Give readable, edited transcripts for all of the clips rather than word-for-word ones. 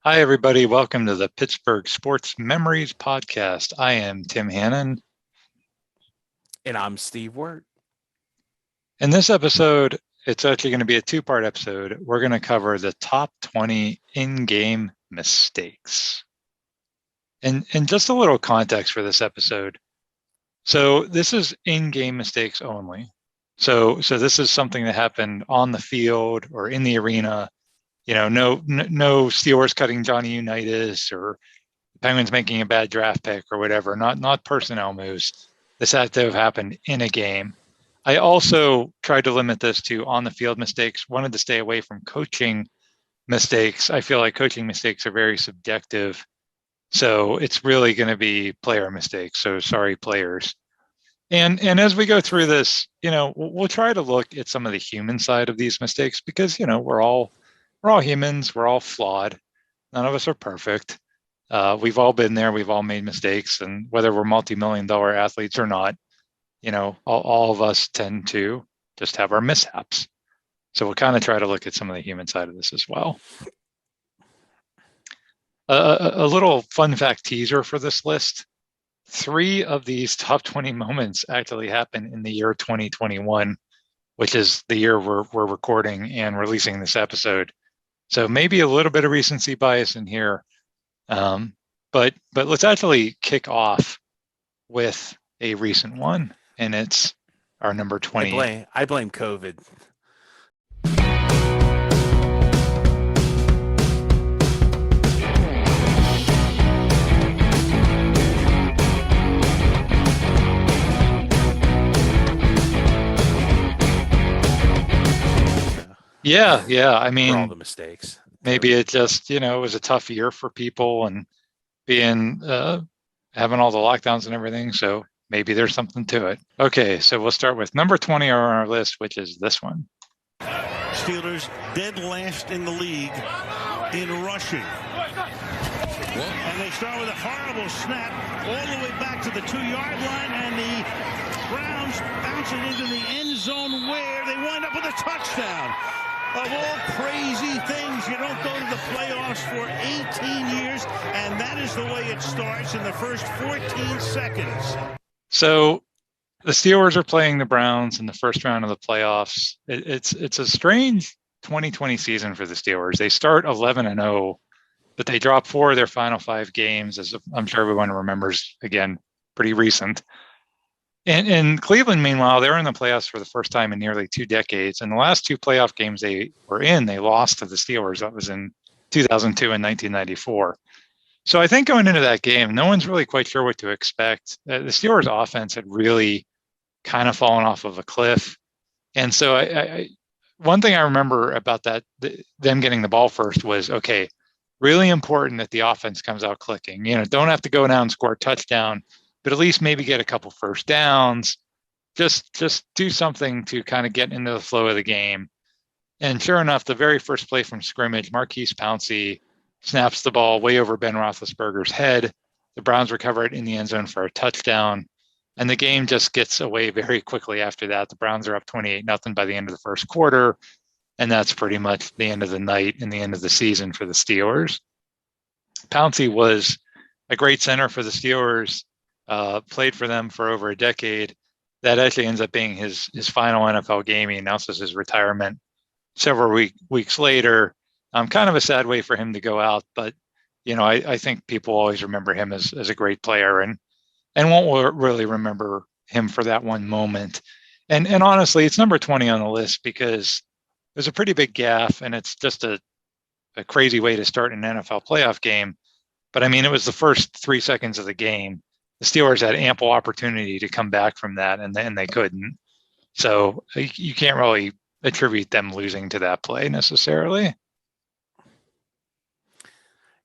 Hi, everybody. Welcome to the Pittsburgh Sports Memories Podcast. I am Tim Hannon. And I'm Steve Wirt. In this episode, it's actually going to be a two-part episode. We're going to cover the top 20 in-game mistakes. And just a little context for this episode. So this is in-game mistakes only. So this is something that happened on the field or in the arena. No Steelers cutting Johnny Unitas or Penguins making a bad draft pick or whatever, not personnel moves. This had to have happened in a game. I also tried to limit this to on the field mistakes, wanted to stay away from coaching mistakes. I feel like coaching mistakes are very subjective. So it's really going to be player mistakes. So sorry, players. And as we go through this, we'll try to look at some of the human side of these mistakes because, we're all humans, we're all flawed. None of us are perfect. We've all been there. We've all made mistakes, and whether we're multi-million-dollar athletes or not, all of us tend to just have our mishaps. So we'll kind of try to look at some of the human side of this as well. A little fun fact teaser for this list. 3 of these top 20 moments actually happened in the year 2021, which is the year we're recording and releasing this episode. So maybe a little bit of recency bias in here. But let's actually kick off with a recent one, and it's our number 20. I blame COVID. Yeah. I For all mean, the mistakes. maybe it just, it was a tough year for people and being having all the lockdowns and everything. So maybe there's something to it. Okay, so we'll start with number 20 on our list, which is this one. Steelers dead last in the league in rushing. And they start with a horrible snap all the way back to the 2-yard line, and the Browns bounce it into the end zone where they wind up with a touchdown. Of all crazy things, you don't go to the playoffs for 18 years, and that is the way it starts in the first 14 seconds. So the Steelers are playing the Browns in the first round of the playoffs. It's a strange 2020 season for the Steelers. They start 11-0, but they drop 4 of their final 5 games, as I'm sure everyone remembers, again, pretty recent. And Cleveland, meanwhile, they're in the playoffs for the first time in nearly 2 decades. And the last 2 playoff games they were in, they lost to the Steelers. That was in 2002 and 1994. So I think going into that game, no one's really quite sure what to expect. The Steelers' offense had really kind of fallen off of a cliff. And so one thing I remember about that, them getting the ball first was, okay, really important that the offense comes out clicking. Don't have to go down and score a touchdown, but at least maybe get a couple first downs. Just do something to kind of get into the flow of the game. And sure enough, the very first play from scrimmage, Maurkice Pouncey snaps the ball way over Ben Roethlisberger's head. The Browns recover it in the end zone for a touchdown. And the game just gets away very quickly after that. The Browns are up 28-0 by the end of the first quarter. And that's pretty much the end of the night and the end of the season for the Steelers. Pouncey was a great center for the Steelers, played for them for over a decade. That actually ends up being his final NFL game. He announces his retirement several weeks later. Kind of a sad way for him to go out, but I think people always remember him as a great player and won't really remember him for that one moment. And honestly, it's number 20 on the list because it was a pretty big gaffe, and it's just a crazy way to start an NFL playoff game. But I mean, it was the first 3 seconds of the game. The Steelers had ample opportunity to come back from that, and then they couldn't. So you can't really attribute them losing to that play necessarily.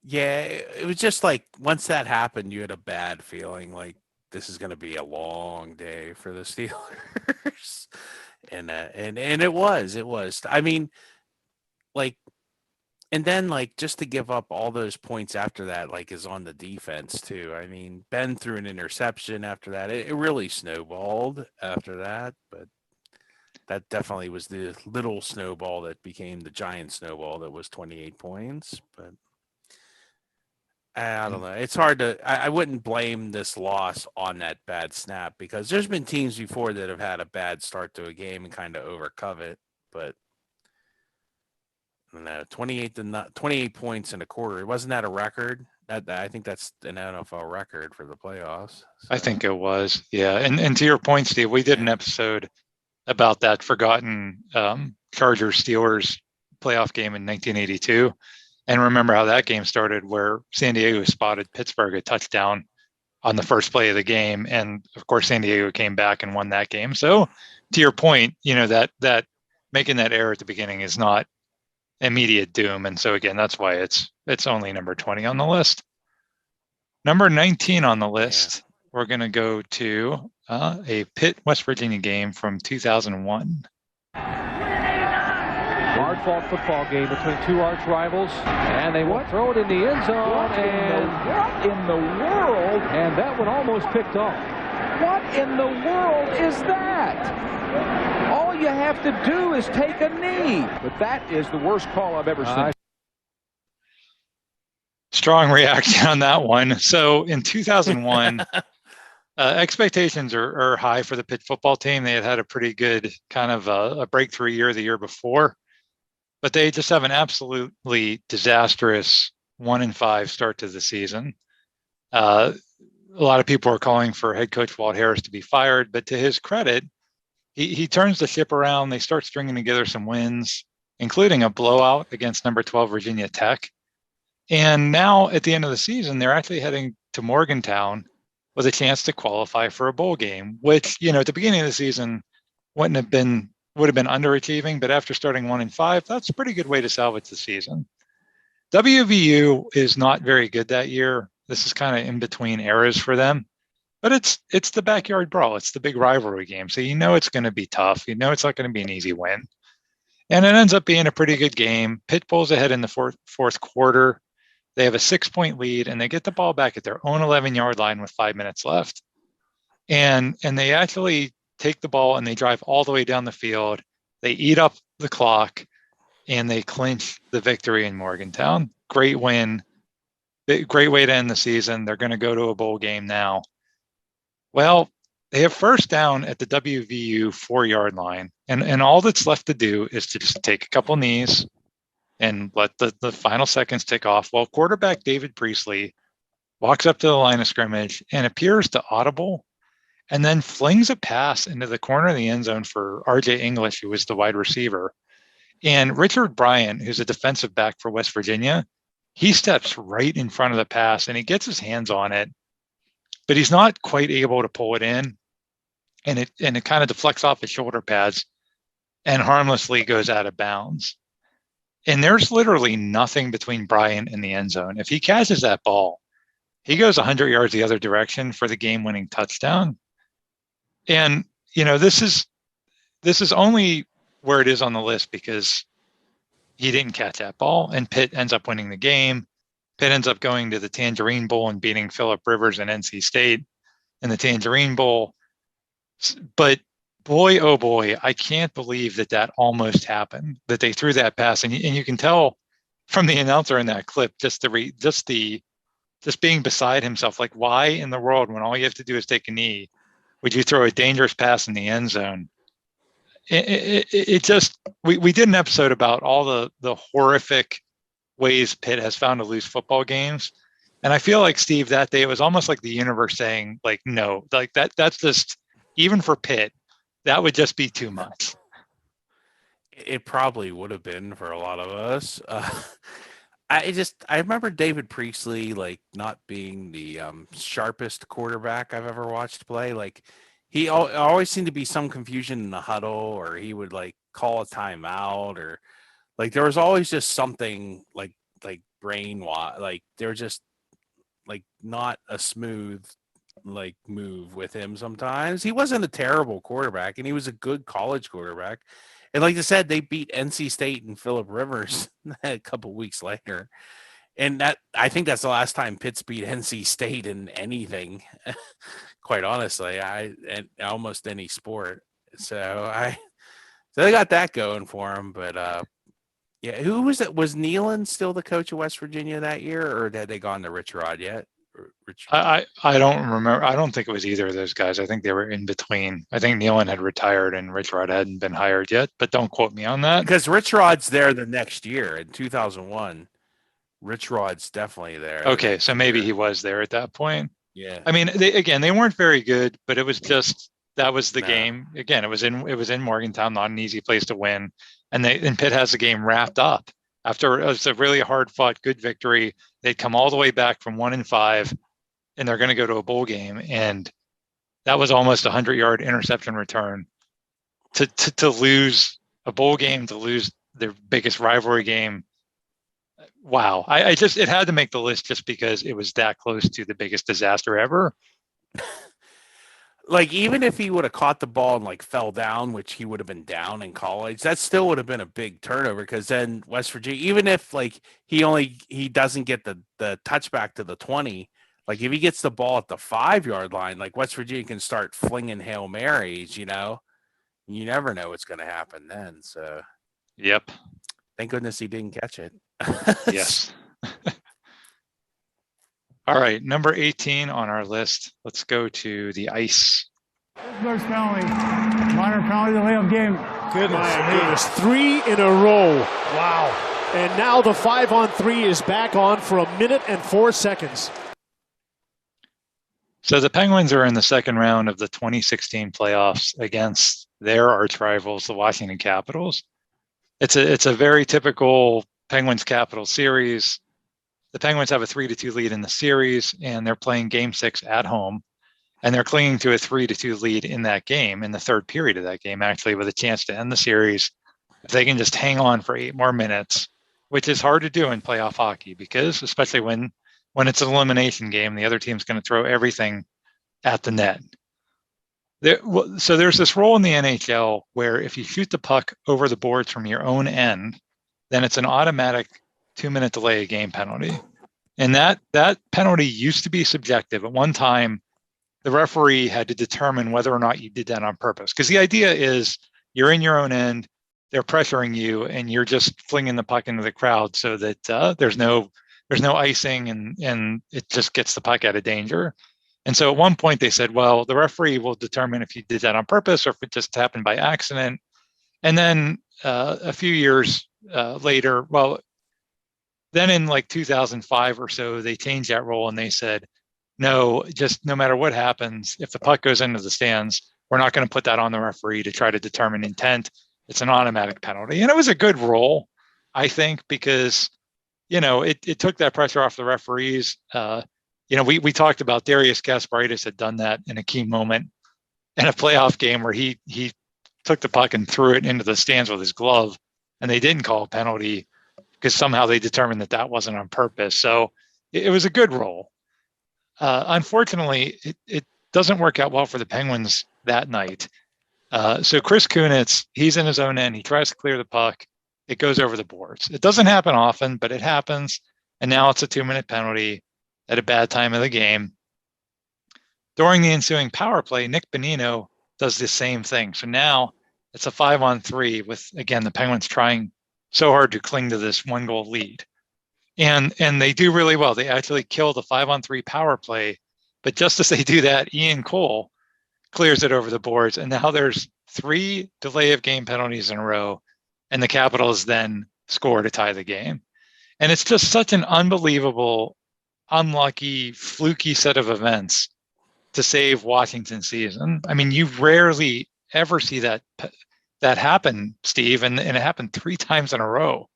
Yeah, it was just like once that happened, you had a bad feeling like this is going to be a long day for the Steelers. and it was. I mean, like, and then like just to give up all those points after that, like, is on the defense too. I mean, Ben threw an interception after that. It really snowballed after that, but that definitely was the little snowball that became the giant snowball that was 28 points. But I don't know. It's hard to. I wouldn't blame this loss on that bad snap because there's been teams before that have had a bad start to a game and kind of overcome it. But no, 28 points in a quarter. Wasn't that a record? I think that's an NFL record for the playoffs. I think it was, yeah. And to your point, Steve, we did an Yeah. episode about that forgotten Chargers Steelers playoff game in 1982, and remember how that game started, where San Diego spotted Pittsburgh a touchdown on the first play of the game, and of course San Diego came back and won that game. So to your point, that making that error at the beginning is not immediate doom, and so again, that's why it's only number 20 on the list. Number 19 on the list, we're going to go to a Pitt, West Virginia game from 2001. Hard-fought football game between two arch rivals, and they will throw it in the end zone, what in the world? And that one almost picked off. What in the world is that? All you have to do is take a knee. But that is the worst call I've ever seen. Strong reaction on that one. So in 2001, expectations are high for the Pitt football team. They had a pretty good kind of a breakthrough year the year before, but they just have an absolutely disastrous 1-5 start to the season. A lot of people are calling for head coach Walt Harris to be fired, but to his credit, he turns the ship around. They start stringing together some wins, including a blowout against number 12 Virginia Tech. And now at the end of the season, they're actually heading to Morgantown with a chance to qualify for a bowl game, which, at the beginning of the season would have been underachieving, but after starting 1-5, that's a pretty good way to salvage the season. WVU is not very good that year. This is kind of in between eras for them, but it's the backyard brawl. It's the big rivalry game. So it's going to be tough. It's not going to be an easy win. And it ends up being a pretty good game. Pitt pulls ahead in the fourth quarter. They have a 6-point lead, and they get the ball back at their own 11-yard line with 5 minutes left. And they actually take the ball and they drive all the way down the field. They eat up the clock, and they clinch the victory in Morgantown. Great win. Great way to end the season. They're going to go to a bowl game now. Well, they have first down at the WVU 4-yard line, and all that's left to do is to just take a couple knees and let the final seconds tick off. Well, quarterback David Priestley walks up to the line of scrimmage and appears to audible, and then flings a pass into the corner of the end zone for RJ English, who was the wide receiver. And Richard Bryant, who's a defensive back for West Virginia, he steps right in front of the pass and he gets his hands on it, but he's not quite able to pull it in. And it kind of deflects off his shoulder pads and harmlessly goes out of bounds. And there's literally nothing between Bryant and the end zone. If he catches that ball, he goes 100 yards the other direction for the game-winning touchdown. And, this is only where it is on the list because he didn't catch that ball, and Pitt ends up winning the game. Pitt ends up going to the Tangerine Bowl and beating Phillip Rivers and NC State in the Tangerine Bowl. But boy, oh boy, I can't believe that almost happened, that they threw that pass. And you can tell from the announcer in that clip, just being beside himself, like, why in the world, when all you have to do is take a knee, would you throw a dangerous pass in the end zone? We did an episode about all the horrific ways Pitt has found to lose football games. And I feel like, Steve, that day it was almost like the universe saying, like, no, like that's just, even for Pitt, that would just be too much. It probably would have been for a lot of us. I remember David Priestley like not being the sharpest quarterback I've ever watched play. Like he always seemed to be some confusion in the huddle, or he would like call a timeout, or like there was always just something like brain like they were just like not a smooth like move with him. Sometimes he wasn't a terrible quarterback, and he was a good college quarterback. And like I said, they beat NC State and Phillip Rivers a couple weeks later. And I think that's the last time Pitt's beat NC State in anything, quite honestly, and almost any sport. So they got that going for them. But Yeah, who was it? Was Nealon still the coach of West Virginia that year, or had they gone to Rich Rod yet? I don't remember. I don't think it was either of those guys. I think they were in between. I think Nealon had retired and Rich Rod hadn't been hired yet, but don't quote me on that. Because Rich Rod's there the next year in 2001. Rich Rod's definitely there. Okay, so maybe he was there at that point. Yeah. I mean, they weren't very good, but it was just that was the game. Again, it was in Morgantown, not an easy place to win, and Pitt has the game wrapped up after it was a really hard fought, good victory. They'd come all the way back from 1-5, and they're going to go to a bowl game, and that was almost a 100-yard interception return to lose a bowl game, to lose their biggest rivalry game. Wow. It had to make the list just because it was that close to the biggest disaster ever. Like, even if he would have caught the ball and like fell down, which he would have been down in college, that still would have been a big turnover, because then West Virginia, even if like he doesn't get the touchback to the 20, like if he gets the ball at the 5-yard line, like West Virginia can start flinging Hail Marys, you never know what's going to happen then. So, yep. Thank goodness he didn't catch it. Yes. All right, number 18 on our list. Let's go to the ice. First penalty, minor penalty, delay of game. Goodness, 3 in a row. Wow. And now the 5-on-3 is back on for 1 minute and 4 seconds. So the Penguins are in the second round of the 2016 playoffs against their arch rivals, the Washington Capitals. It's a very typical Penguins Capitals series. The Penguins have a 3-2 lead in the series, and they're playing Game 6 at home, and they're clinging to a 3-2 lead in that game, in the third period of that game, actually, with a chance to end the series. If they can just hang on for 8 more minutes, which is hard to do in playoff hockey, because especially when it's an elimination game, the other team's going to throw everything at the net. So there's this rule in the NHL where if you shoot the puck over the boards from your own end, then it's an automatic 2-minute delay of game penalty. And that penalty used to be subjective. At one time, the referee had to determine whether or not you did that on purpose. Because the idea is you're in your own end, they're pressuring you, and you're just flinging the puck into the crowd so that there's no icing and it just gets the puck out of danger. And so at one point they said, well, the referee will determine if you did that on purpose or if it just happened by accident. And then a few years later, then in like 2005 or so, they changed that rule and they said, no, just no matter what happens, if the puck goes into the stands, we're not going to put that on the referee to try to determine intent. It's an automatic penalty. And it was a good rule, I think, because, it took that pressure off the referees. We talked about Darius Kasparaitis had done that in a key moment in a playoff game where he took the puck and threw it into the stands with his glove, and they didn't call a penalty because somehow they determined that wasn't on purpose. So it was a good rule. Unfortunately, it doesn't work out well for the Penguins that night. So Chris Kunitz, he's in his own end. He tries to clear the puck. It goes over the boards. It doesn't happen often, but it happens. And now it's a 2-minute penalty at a bad time of the game. During the ensuing power play, Nick Bonino does the same thing. So now it's a 5-on-3 with, again, the Penguins trying so hard to cling to this 1-goal lead. And they do really well. They actually kill the 5-on-3 power play. But just as they do that, Ian Cole clears it over the boards. And now there's 3 delay of game penalties in a row. And the Capitals then score to tie the game. And it's just such an unbelievable, unlucky, fluky set of events to save Washington's season. I mean, you rarely ever see that happen, Steve, and it happened 3 times in a row.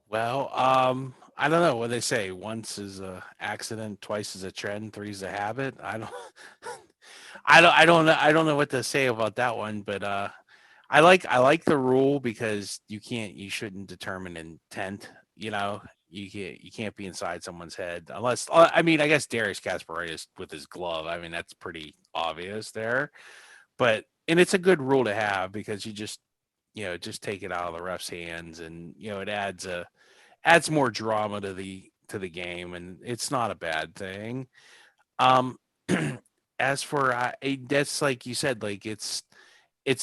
Well, I don't know what they say. Once is a accident, twice is a trend, 3 is a habit. I don't know what to say about that one, but I like the rule because you shouldn't determine intent. You can't be inside someone's head unless, I guess Darius Kasparaitis with his glove. I mean, that's pretty obvious there, and it's a good rule to have because you just take it out of the ref's hands, and it adds more drama to the game, and it's not a bad thing. As for that's like you said, like it's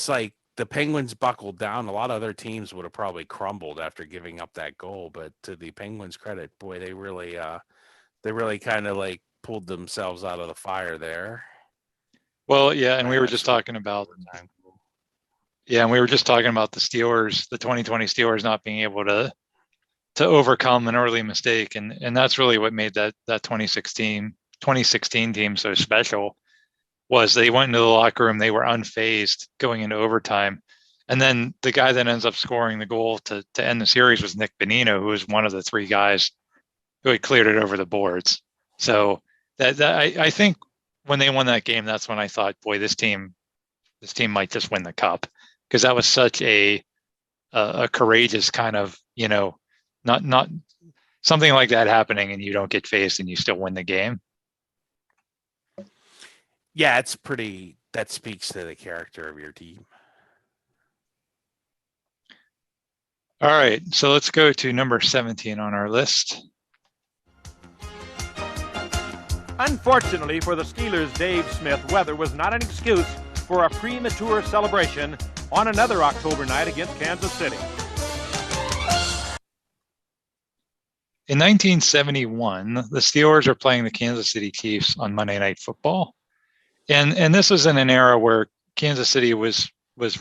like the Penguins buckled down. A lot of other teams would have probably crumbled after giving up that goal. But to the Penguins' credit, boy, they really kind of like pulled themselves out of the fire there. Well, yeah, and we were just talking about the Steelers, the 2020 Steelers not being able to overcome an early mistake, and that's really what made that 2016 team so special. Was they went into the locker room, they were unfazed going into overtime. And then the guy that ends up scoring the goal to end the series was Nick Bonino, who was one of the three guys who had cleared it over the boards. So that I think when they won that game, that's when I thought, boy, this team might just win the cup, because that was such a courageous kind of, not something like that happening and you don't get faced and you still win the game. Yeah, that speaks to the character of your team. All right, so let's go to number 17 on our list. Unfortunately for the Steelers' Dave Smith, weather was not an excuse for a premature celebration on another October night against Kansas City. In 1971, the Steelers are playing the Kansas City Chiefs on Monday Night Football. And this was in an era where Kansas City was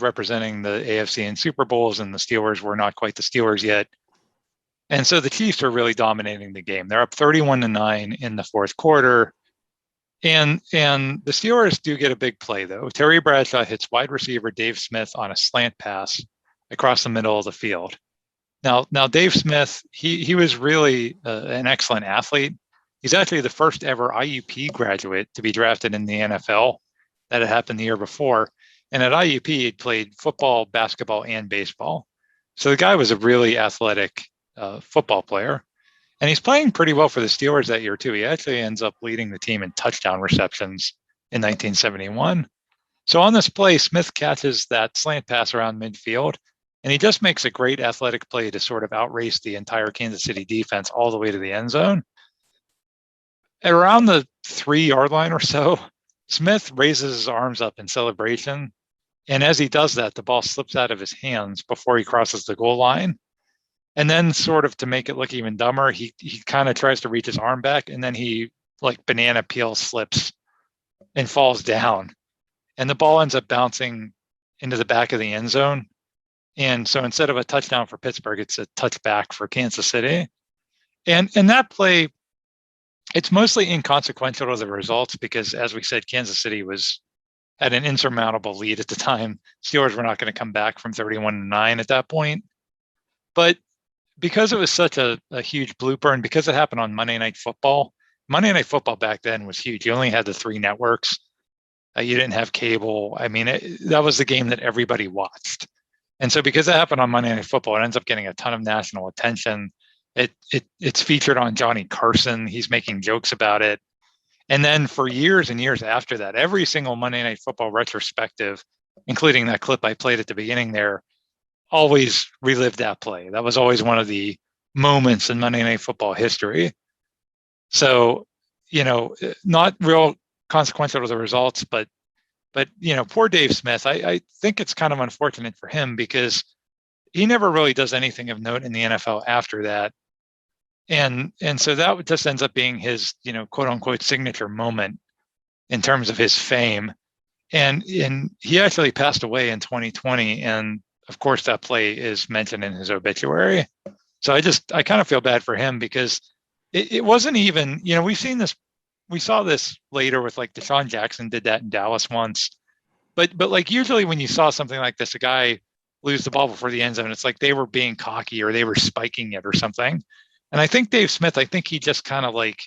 representing the AFC in Super Bowls, and the Steelers were not quite the Steelers yet. And so the Chiefs are really dominating the game. They're up 31-9 in the fourth quarter. And the Steelers do get a big play, though. Terry Bradshaw hits wide receiver Dave Smith on a slant pass across the middle of the field. Now Dave Smith, he was really an excellent athlete. He's actually the first ever IUP graduate to be drafted in the NFL. That had happened the year before. And at IUP, he'd played football, basketball, and baseball. So the guy was a really athletic football player. And he's playing pretty well for the Steelers that year, too. He actually ends up leading the team in touchdown receptions in 1971. So on this play, Smith catches that slant pass around midfield, and he just makes a great athletic play to sort of outrace the entire Kansas City defense all the way to the end zone. At around the 3-yard line or so, Smith raises his arms up in celebration. And as he does that, the ball slips out of his hands before he crosses the goal line. And then, sort of to make it look even dumber, he kind of tries to reach his arm back, and then he, like banana peel, slips and falls down. And the ball ends up bouncing into the back of the end zone. And so instead of a touchdown for Pittsburgh, it's a touchback for Kansas City. And that play, it's mostly inconsequential to the results because, as we said, Kansas City was at an insurmountable lead at the time. Steelers were not going to come back from 31-9 at that point. But because it was such a huge blooper, and because it happened on Monday Night Football back then was huge. You only had the 3 networks. You didn't have cable. I mean, that was the game that everybody watched. And so because it happened on Monday Night Football, it ends up getting a ton of national attention. It's featured on Johnny Carson. He's making jokes about it. And then for years and years after that, every single Monday Night Football retrospective, including that clip I played at the beginning there, always relived that play. That was always one of the moments in Monday Night Football history. So, not real consequential to the results, but poor Dave Smith, I think it's kind of unfortunate for him because he never really does anything of note in the NFL after that. And so that just ends up being his, quote unquote signature moment in terms of his fame. And he actually passed away in 2020. And of course that play is mentioned in his obituary. So I kind of feel bad for him because it wasn't even, we saw this later with like Deshaun Jackson did that in Dallas once, but like usually when you saw something like this, a guy lose the ball before the end zone, it's like they were being cocky or they were spiking it or something. And I think Dave Smith, he just kind of like,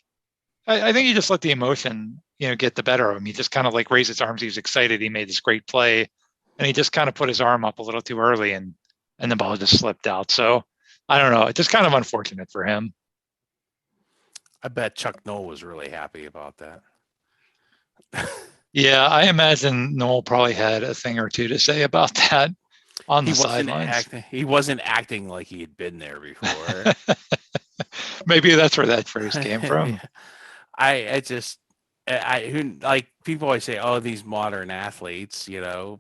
I think he just let the emotion, get the better of him. He just kind of like raised his arms. He was excited. He made this great play and he just kind of put his arm up a little too early and the ball just slipped out. So I don't know. It's just kind of unfortunate for him. I bet Chuck Noll was really happy about that. Yeah, I imagine Noll probably had a thing or two to say about that on the sidelines. He wasn't acting like he had been there before. Maybe that's where that phrase came from. people always say, "Oh, these modern athletes,"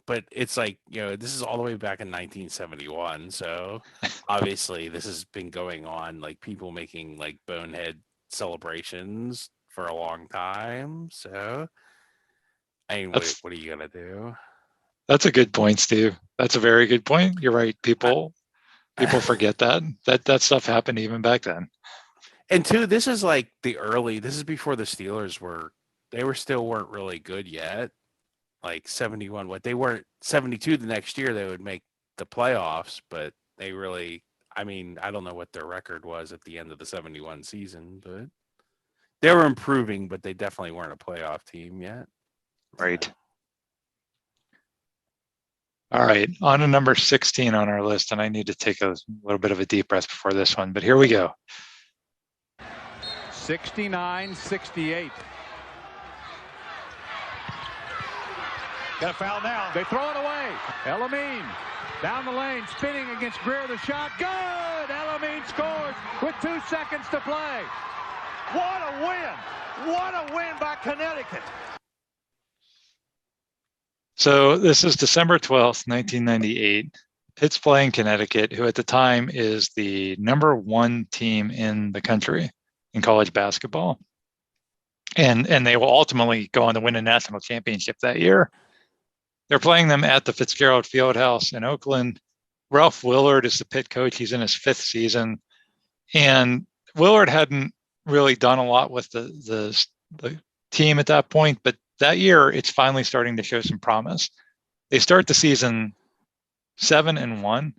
but it's like, this is all the way back in 1971. So obviously, this has been going on, like people making like bonehead celebrations for a long time. So, I mean, what are you gonna do? That's a good point, Steve. That's a very good point. You're right. People forget that stuff happened even back then. And two, this is like this is before the Steelers weren't really good yet. Like 71, they weren't 72 the next year, they would make the playoffs, but they really, I mean, I don't know what their record was at the end of the 71 season, but they were improving, but they definitely weren't a playoff team yet. Right. All right, on to number 16 on our list, and I need to take a little bit of a deep breath before this one, but here we go. 69-68. Got a foul now. They throw it away. Elamine down the lane, spinning against Greer. The shot, good! Elamine scores with 2 seconds to play. What a win! What a win by Connecticut! So this is December 12th, 1998. Pitt's playing Connecticut, who at the time is the #1 team in the country in college basketball. And they will ultimately go on to win a national championship that year. They're playing them at the Fitzgerald Fieldhouse in Oakland. Ralph Willard is the Pitt coach. He's in his 5th season. And Willard hadn't really done a lot with the team at that point, but that year it's finally starting to show some promise. They start the season 7-1,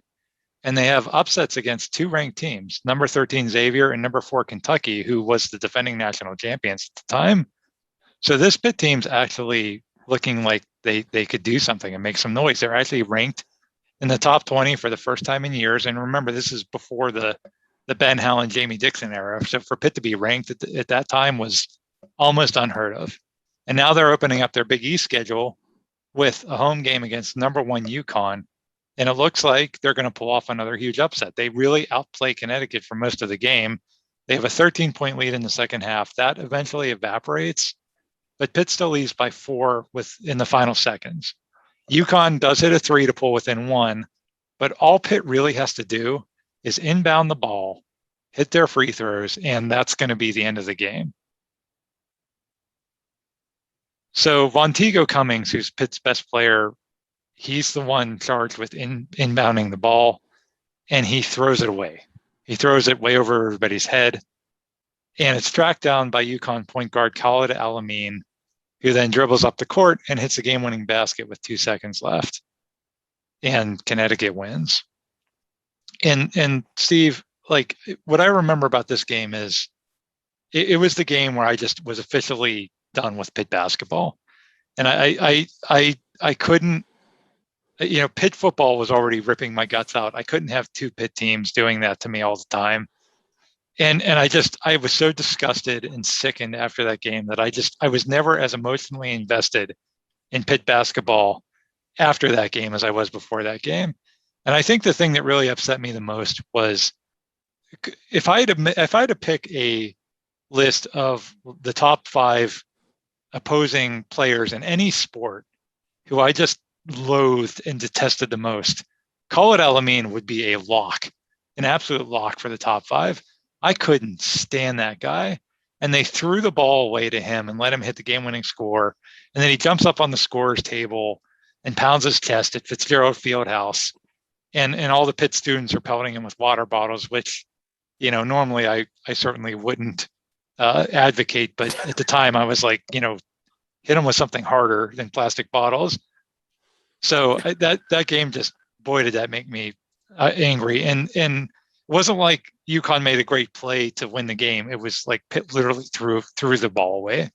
and they have upsets against 2 ranked teams, number 13 Xavier and number 4 Kentucky, who was the defending national champions at the time. So this Pitt team's actually looking like they could do something and make some noise. They're actually ranked in the top 20 for the first time in years. And remember, this is before the Ben Howland, Jamie Dixon era. So for Pitt to be ranked at that time was almost unheard of. And now they're opening up their Big East schedule with a home game against #1 UConn. And it looks like they're going to pull off another huge upset. They really outplay Connecticut for most of the game. They have a 13-point lead in the second half. That eventually evaporates, but Pitt still leads by 4 in the final seconds. UConn does hit a 3 to pull within 1, but all Pitt really has to do is inbound the ball, hit their free throws, and that's going to be the end of the game. So Vonteego Cummings, who's Pitt's best player, he's the one charged with inbounding the ball, and he throws it away. He throws it way over everybody's head, and it's tracked down by UConn point guard Khalid Elamine, who then dribbles up the court and hits a game-winning basket with 2 seconds left, and Connecticut wins. And Steve, like, what I remember about this game is it was the game where I just was officially done with Pitt basketball, and I couldn't. Pitt football was already ripping my guts out. I couldn't have 2 Pitt teams doing that to me all the time. And I was so disgusted and sickened after that game that I was never as emotionally invested in Pitt basketball after that game as I was before that game. And I think the thing that really upset me the most was if I had to pick a list of the top 5 opposing players in any sport who I just loathed and detested the most, Khalid Elamine would be a lock, an absolute lock for the top 5. I couldn't stand that guy. And they threw the ball away to him and let him hit the game-winning score. And then he jumps up on the scorer's table and pounds his chest at Fitzgerald Fieldhouse. And all the Pitt students are pelting him with water bottles, which, normally I certainly wouldn't advocate. But at the time I was like, hit him with something harder than plastic bottles. So that game just, boy, did that make me angry. And it wasn't like UConn made a great play to win the game. It was like Pitt literally threw the ball away.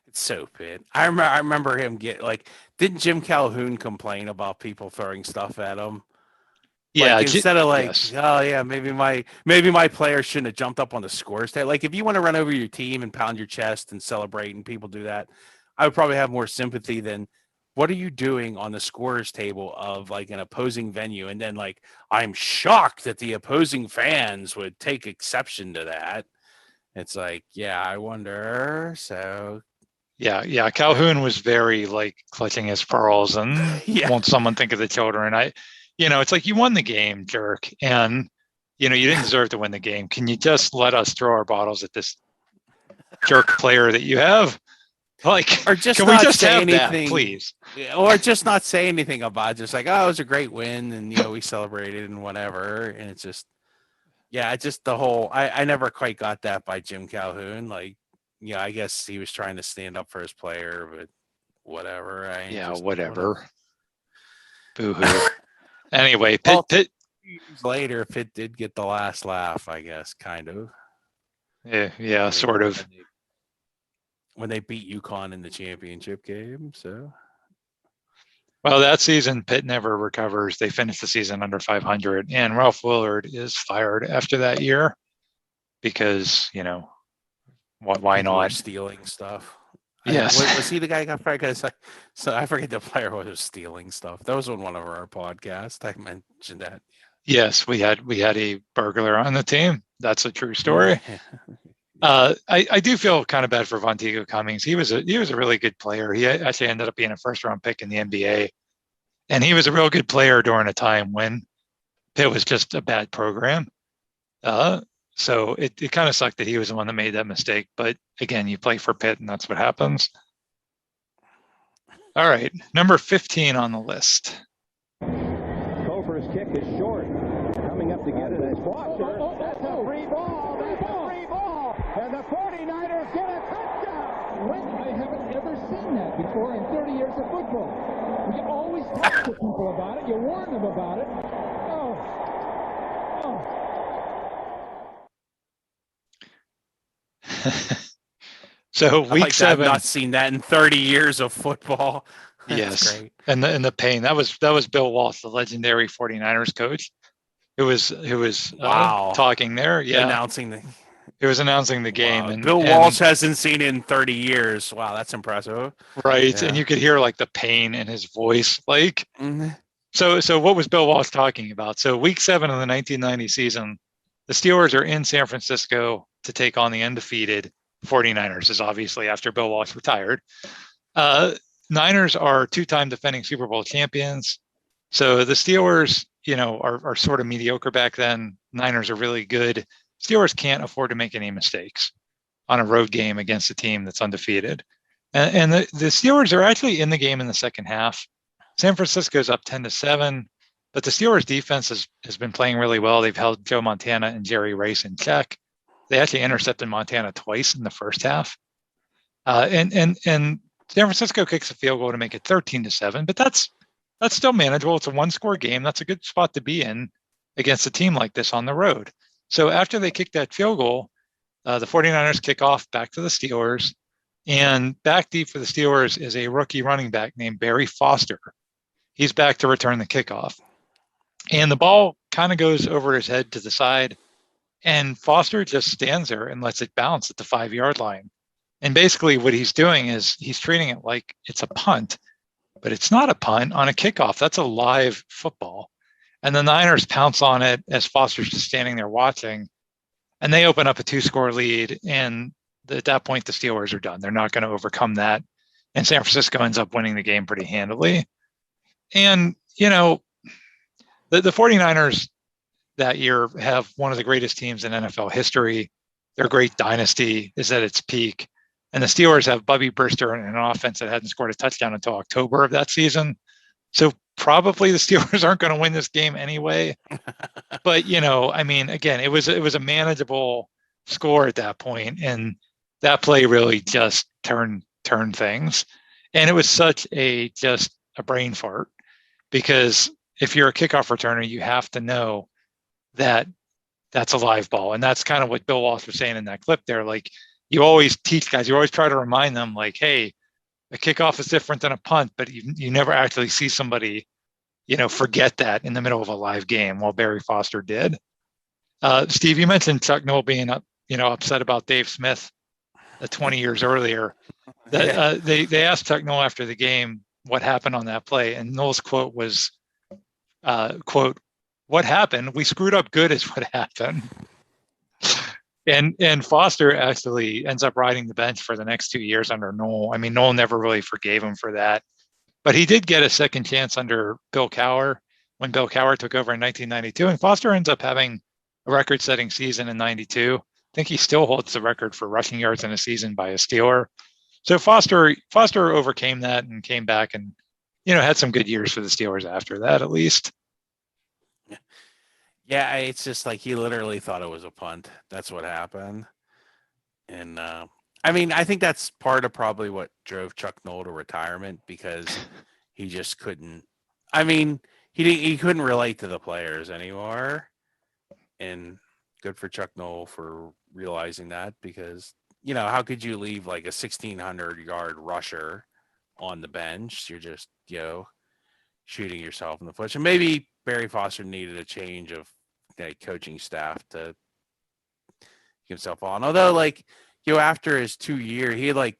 It's so Pitt. I remember him didn't Jim Calhoun complain about people throwing stuff at him? Yeah, instead of yes. Oh yeah, maybe my player shouldn't have jumped up on the scores table. Like if you want to run over your team and pound your chest and celebrate, and people do that, I would probably have more sympathy than what are you doing on the scorers table of like an opposing venue? And then I'm shocked that the opposing fans would take exception to that. It's like, yeah, I wonder. So Yeah. Calhoun was very like clutching his pearls and yeah, won't someone think of the children? It's like you won the game, jerk, and you didn't deserve to win the game. Can you just let us throw our bottles at this jerk player that you have? Like, or just can we not just say have anything, that, please? or just not say anything about it. Just like, oh, it was a great win, and we celebrated and whatever. And it's just, yeah, it's just the whole. I never quite got that by Jim Calhoun. Like, I guess he was trying to stand up for his player, but whatever. Whatever. Boo-hoo. Anyway, Well, Pitt. Years later, Pitt did get the last laugh, I guess, kind of. Yeah, sort of. When they beat UConn in the championship game, so. Well, that season, Pitt never recovers. They finished the season under 500, and Ralph Willard is fired after that year because, why People were not? stealing stuff. Yes. Was he the guy who got fired? So I forget the player who was stealing stuff. That was on one of our podcasts. I mentioned that. Yes, we had a burglar on the team. That's a true story. I do feel kind of bad for Vonteego Cummings. He was a really good player. He actually ended up being a first-round pick in the NBA, and he was a real good player during a time when Pitt was just a bad program. So it kind of sucked that he was the one that made that mistake. But again, you play for Pitt, and that's what happens. All right, number 15 on the list. Gopher's kick is short. Coming up to get it is Foster. That's a free ball. That's a free ball. And the 49ers get a touchdown. I haven't ever seen that before in 30 years of football. You always talk to people about it. You warn them about it. So week 7. I've not seen that in 30 years of football. Yes. Great. And the pain. That was Bill Walsh, the legendary 49ers coach, who was talking there. Yeah. He was announcing the game. Wow. And Bill Walsh hasn't seen it in 30 years. Wow, that's impressive. Right. Yeah. And you could hear like the pain in his voice. Like, mm-hmm. So what was Bill Walsh talking about? So week 7 of the 1990 season, the Steelers are in San Francisco to take on the undefeated 49ers, is obviously after Bill Walsh retired. Niners are 2-time defending Super Bowl champions. So the Steelers, are sort of mediocre back then. Niners are really good. Steelers can't afford to make any mistakes on a road game against a team that's undefeated. And the Steelers are actually in the game in the second half. San Francisco's up 10-7, but the Steelers defense has been playing really well. They've held Joe Montana and Jerry Rice in check. They actually intercepted Montana twice in the first half. And San Francisco kicks a field goal to make it 13-7, but that's still manageable. It's a 1-score game. That's a good spot to be in against a team like this on the road. So after they kick that field goal, the 49ers kick off back to the Steelers, and back deep for the Steelers is a rookie running back named Barry Foster. He's back to return the kickoff. And the ball kind of goes over his head to the side, and Foster just stands there and lets it bounce at the 5-yard line. And basically what he's doing is he's treating it like it's a punt, but it's not a punt on a kickoff. That's a live football. And the Niners pounce on it as Foster's just standing there watching, and they open up a 2-score lead. And at that point, the Steelers are done. They're not going to overcome that. And San Francisco ends up winning the game pretty handily. And, the 49ers that year have one of the greatest teams in NFL history. Their great dynasty is at its peak. And the Steelers have Bubby Brister and an offense that hadn't scored a touchdown until October of that season. So probably the Steelers aren't going to win this game anyway. But, again, it was a manageable score at that point. And that play really just turned things. And it was such just a brain fart, because if you're a kickoff returner, you have to know that that's a live ball. And that's kind of what Bill Walsh was saying in that clip there. Like, you always teach guys, you always try to remind them, like, hey, a kickoff is different than a punt, but you never actually see somebody, forget that in the middle of a live game. Well, Barry Foster did. Steve, you mentioned Chuck Noll being upset about Dave Smith 20 years earlier. That they asked Chuck Noll after the game what happened on that play, and Noll's quote was, quote, "What happened? We screwed up good is what happened." And Foster actually ends up riding the bench for the next 2 years under Noel. I mean, Noel never really forgave him for that, but he did get a second chance under Bill Cowher when Bill Cowher took over in 1992. And Foster ends up having a record-setting season in 92. I think he still holds the record for rushing yards in a season by a Steeler. So Foster overcame that and came back and, had some good years for the Steelers after that, at least. Yeah, it's just like he literally thought it was a punt. That's what happened. And I mean, I think that's part of probably what drove Chuck Noll to retirement, because he just couldn't. I mean, he couldn't relate to the players anymore. And good for Chuck Noll for realizing that, because how could you leave like a 1,600-yard rusher on the bench? You're just shooting yourself in the foot. And maybe Barry Foster needed a change of coaching staff to get himself on. Although, after his 2 year, he had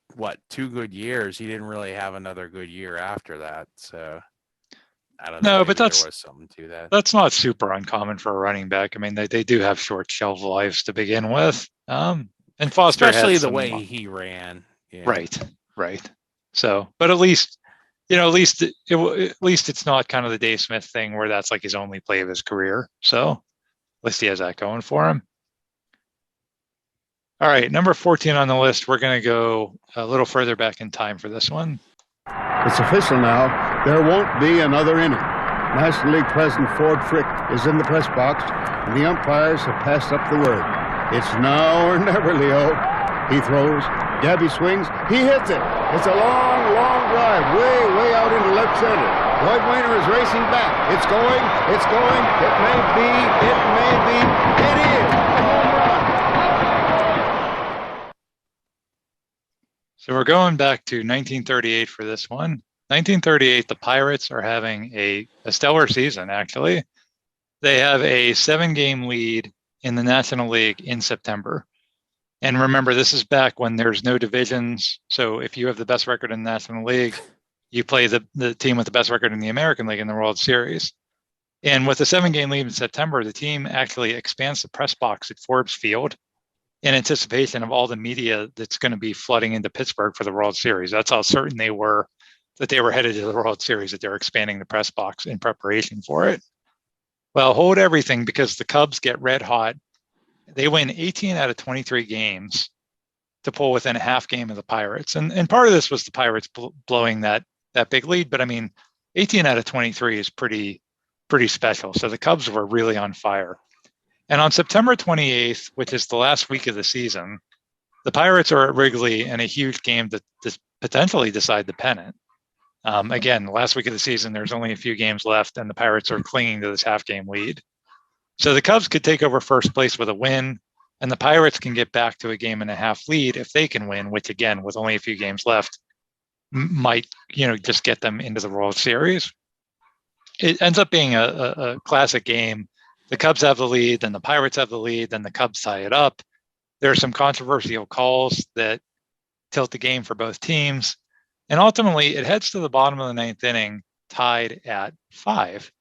2 good years. He didn't really have another good year after that. So I don't know. No, but there was something to that. That's not super uncommon for a running back. I mean, they do have short shelf lives to begin with. And Foster, especially the way he ran. Yeah. Right. So, but at least it's not kind of the Dave Smith thing where that's like his only play of his career. So at least he has that going for him. All right, number 14 on the list. We're going to go a little further back in time for this one. It's official now. There won't be another inning. National League President Ford Frick is in the press box, and the umpires have passed up the word. It's now or never, Leo. He throws. Gabby swings. He hits it. It's a long, long drive, way out into left center. Lloyd Wainer is racing back. It's going. It may be. It is a home run. So we're going back to 1938 for this one. 1938, the Pirates are having a stellar season, actually. They have a 7-game lead in the National League in September. And remember, this is back when there's no divisions. So if you have the best record in the National League, you play the team with the best record in the American League in the World Series. And with a 7-game lead in September, the team actually expands the press box at Forbes Field in anticipation of all the media that's going to be flooding into Pittsburgh for the World Series. That's how certain they were that they were headed to the World Series, that they're expanding the press box in preparation for it. Well, hold everything, because the Cubs get red hot. They win 18 out of 23 games to pull within a half game of the Pirates. And part of this was the Pirates blowing that big lead. But I mean, 18 out of 23 is pretty special. So the Cubs were really on fire. And on September 28th, which is the last week of the season, the Pirates are at Wrigley in a huge game to potentially decide the pennant. Again, last week of the season, there's only a few games left, and the Pirates are clinging to this half-game lead. So the Cubs could take over first place with a win, and the Pirates can get back to a 1.5 lead if they can win, which, again, with only a few games left, might just get them into the World Series. It ends up being a classic game. The Cubs have the lead, then the Pirates have the lead, then the Cubs tie it up. There are some controversial calls that tilt the game for both teams. And ultimately, it heads to the bottom of the 9th inning, tied at 5.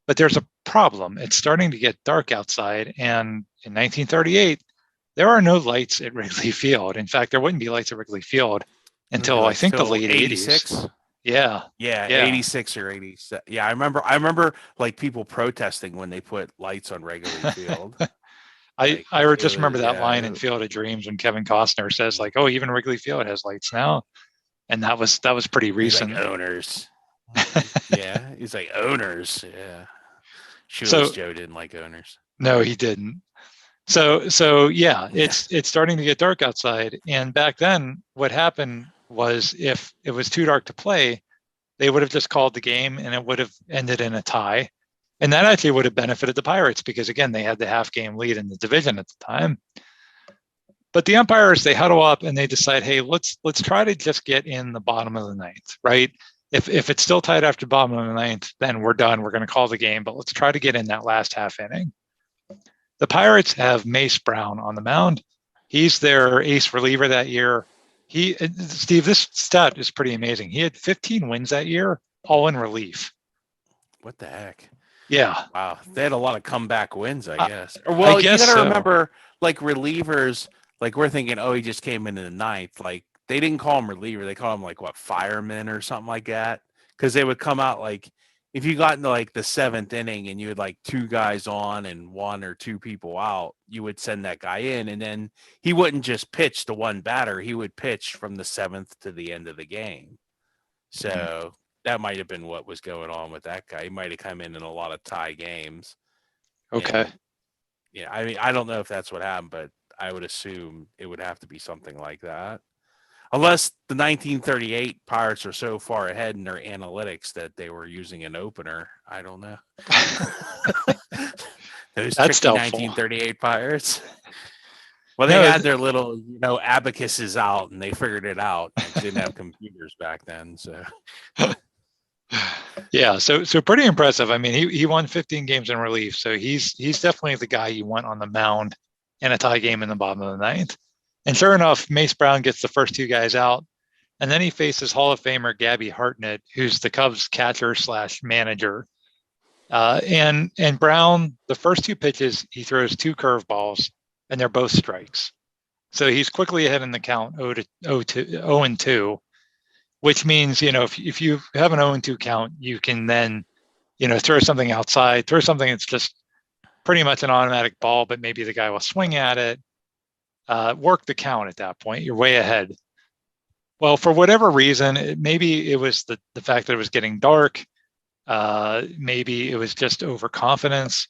But there's a problem. It's starting to get dark outside. And in 1938, there are no lights at Wrigley Field. In fact, there wouldn't be lights at Wrigley Field until I think the late 80s. Yeah, 86 or 87. Yeah, I remember like people protesting when they put lights on Wrigley Field. I just remember that line in Field of Dreams when Kevin Costner says, like, "Oh, even Wrigley Field has lights now," and that was pretty recent. Like, owners. Yeah, he's like, owners. Yeah, Shoeless Joe didn't like owners. No, he didn't. So yeah, it's starting to get dark outside, and back then, what happened was if it was too dark to play, they would have just called the game, and it would have ended in a tie. And that actually would have benefited the Pirates because, again, they had the half-game lead in the division at the time. But the umpires, they huddle up and they decide, hey, let's try to just get in the bottom of the 9th, right? If it's still tied after bottom of the 9th, then we're done. We're going to call the game, but let's try to get in that last half inning. The Pirates have Mace Brown on the mound. He's their ace reliever that year. Steve, this stat is pretty amazing. He had 15 wins that year, all in relief. What the heck? Yeah. Wow, they had a lot of comeback wins, I guess. Well, guess you got to so. remember, like relievers, like we're thinking, oh, he just came in the ninth. Like they didn't call him reliever; they called him like what, fireman or something like that. Because they would come out like if you got into like the seventh inning and you had like two guys on and one or two people out, you would send that guy in, and then he wouldn't just pitch to one batter; he would pitch from the seventh to the end of the game. So. That might have been what was going on with that guy. He might have come in a lot of tie games. Okay. And, yeah, I mean, I don't know if that's what happened, but I would assume it would have to be something like that. Unless the 1938 Pirates are so far ahead in their analytics that they were using an opener. I don't know. Those That's tricky doubtful. 1938 Pirates. Well, they had their little, abacuses out, and they figured it out. They didn't have computers back then, so. Yeah, so pretty impressive. I mean, he won 15 games in relief, so he's definitely the guy you want on the mound in a tie game in the bottom of the ninth. And sure enough, Mace Brown gets the first two guys out, and then he faces Hall of Famer Gabby Hartnett, who's the Cubs catcher / manager. And Brown, the first two pitches, he throws two curveballs, and they're both strikes. So he's quickly ahead in the count, 0-2. Which means, if you have an 0-2 count, you can then, throw something outside, throw something that's just pretty much an automatic ball, but maybe the guy will swing at it, work the count at that point. You're way ahead. Well, for whatever reason, maybe it was the fact that it was getting dark. Maybe it was just overconfidence.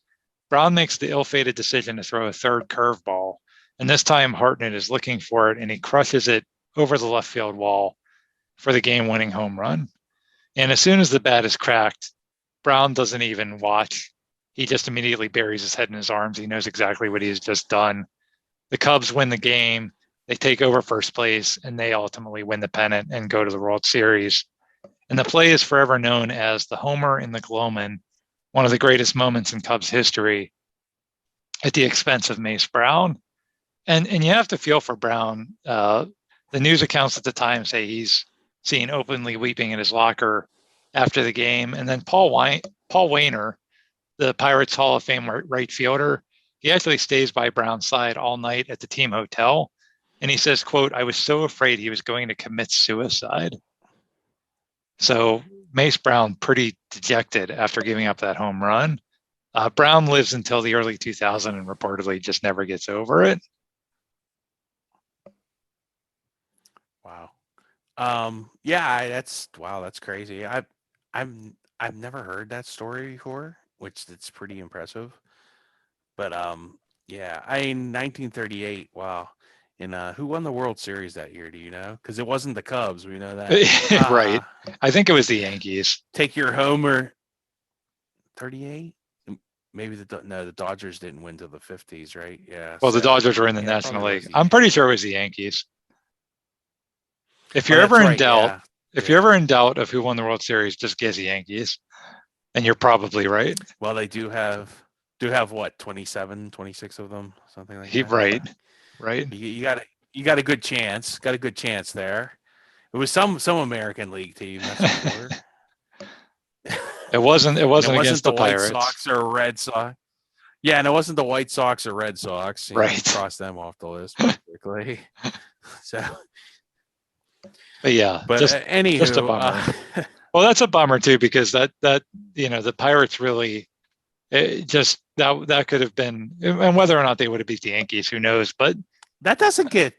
Brown makes the ill-fated decision to throw a third curveball. And this time Hartnett is looking for it, and he crushes it over the left field wall for the game-winning home run. And as soon as the bat is cracked, Brown doesn't even watch. He just immediately buries his head in his arms. He knows exactly what he's just done. The Cubs win the game. They take over first place, and they ultimately win the pennant and go to the World Series. And the play is forever known as the Homer in the Gloman, one of the greatest moments in Cubs history at the expense of Mace Brown. And you have to feel for Brown. The news accounts at the time say he's seen openly weeping in his locker after the game. And then Paul Wainer, the Pirates Hall of Fame right fielder, he actually stays by Brown's side all night at the team hotel. And he says, quote, "I was so afraid he was going to commit suicide." So Mace Brown pretty dejected after giving up that home run. Brown lives until the early 2000s and reportedly just never gets over it. Wow. Yeah, that's crazy. I've never heard that story before, which it's pretty impressive. But yeah, 1938. Wow. And who won the World Series that year? Do you know? Because it wasn't the Cubs. We know that. Right. I think it was the Yankees. Take your homer. 38. Maybe the Dodgers didn't win till the 50s, right? Yeah. Well, the Dodgers were in the National probably League. I'm pretty sure it was the Yankees. If you're that's ever in right, doubt, yeah. you're ever in doubt of who won the World Series, just guess the Yankees, and you're probably right. Well, they do have what, 27, 26 of them, something like that. Right. You got a good chance. Got a good chance there. It was some American League team. That's for sure. It wasn't against the White Pirates. Sox or Red Sox. Yeah, and it wasn't the White Sox or Red Sox. You right. Cross them off the list quickly. So. But yeah, but anywho, just a bummer. Well, that's a bummer too, because that the Pirates really just that could have been, and whether or not they would have beat the Yankees, who knows? But that doesn't get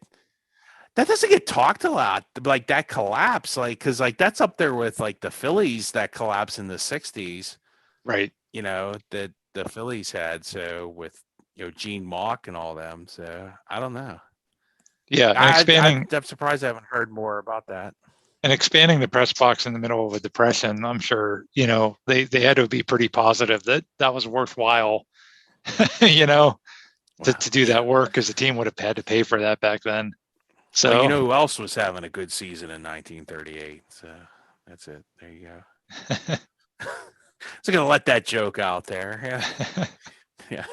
talked a lot, like that collapse, like because like that's up there with like the Phillies that collapse in the 60s, right? That the Phillies had, so with Gene Mauch and all them. So I don't know. Yeah, and I'm surprised I haven't heard more about that. And expanding the press box in the middle of a depression, I'm sure, they had to be pretty positive that was worthwhile, to do that work, because the team would have had to pay for that back then. So well, who else was having a good season in 1938? So that's it. There you go. So gonna let that joke out there. Yeah. Yeah.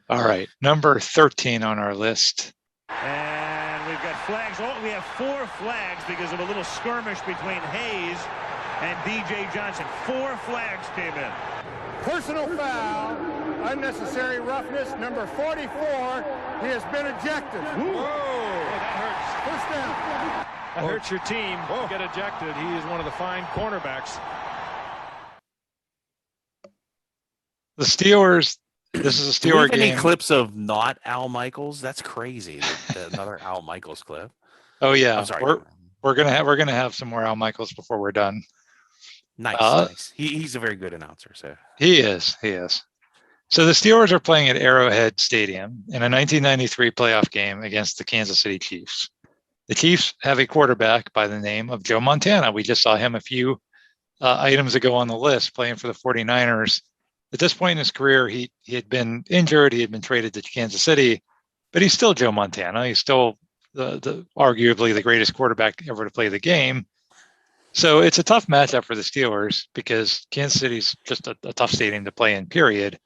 All right, number 13 on our list. And we've got flags. Oh, we have 4 flags because of a little skirmish between Hayes and B.J. Johnson. 4 flags came in. personal foul, unnecessary roughness, number 44. He has been ejected. Whoa, that hurts. First down. That hurts your team. Get ejected. He is one of the fine cornerbacks. The Steelers. This is a Do we Steeler have any game. clips of not Al Michaels? That's crazy. Another Al Michaels clip. Oh yeah, I'm sorry. we're gonna have some more Al Michaels before we're done. Nice, nice. He's a very good announcer. So He is. So the Steelers are playing at Arrowhead Stadium in a 1993 playoff game against the Kansas City Chiefs. The Chiefs have a quarterback by the name of Joe Montana. We just saw him a few items ago on the list playing for the 49ers. At this point in his career, he had been injured. He had been traded to Kansas City, but he's still Joe Montana. He's still the arguably the greatest quarterback ever to play the game. So it's a tough matchup for the Steelers because Kansas City's just a tough stadium to play in, period.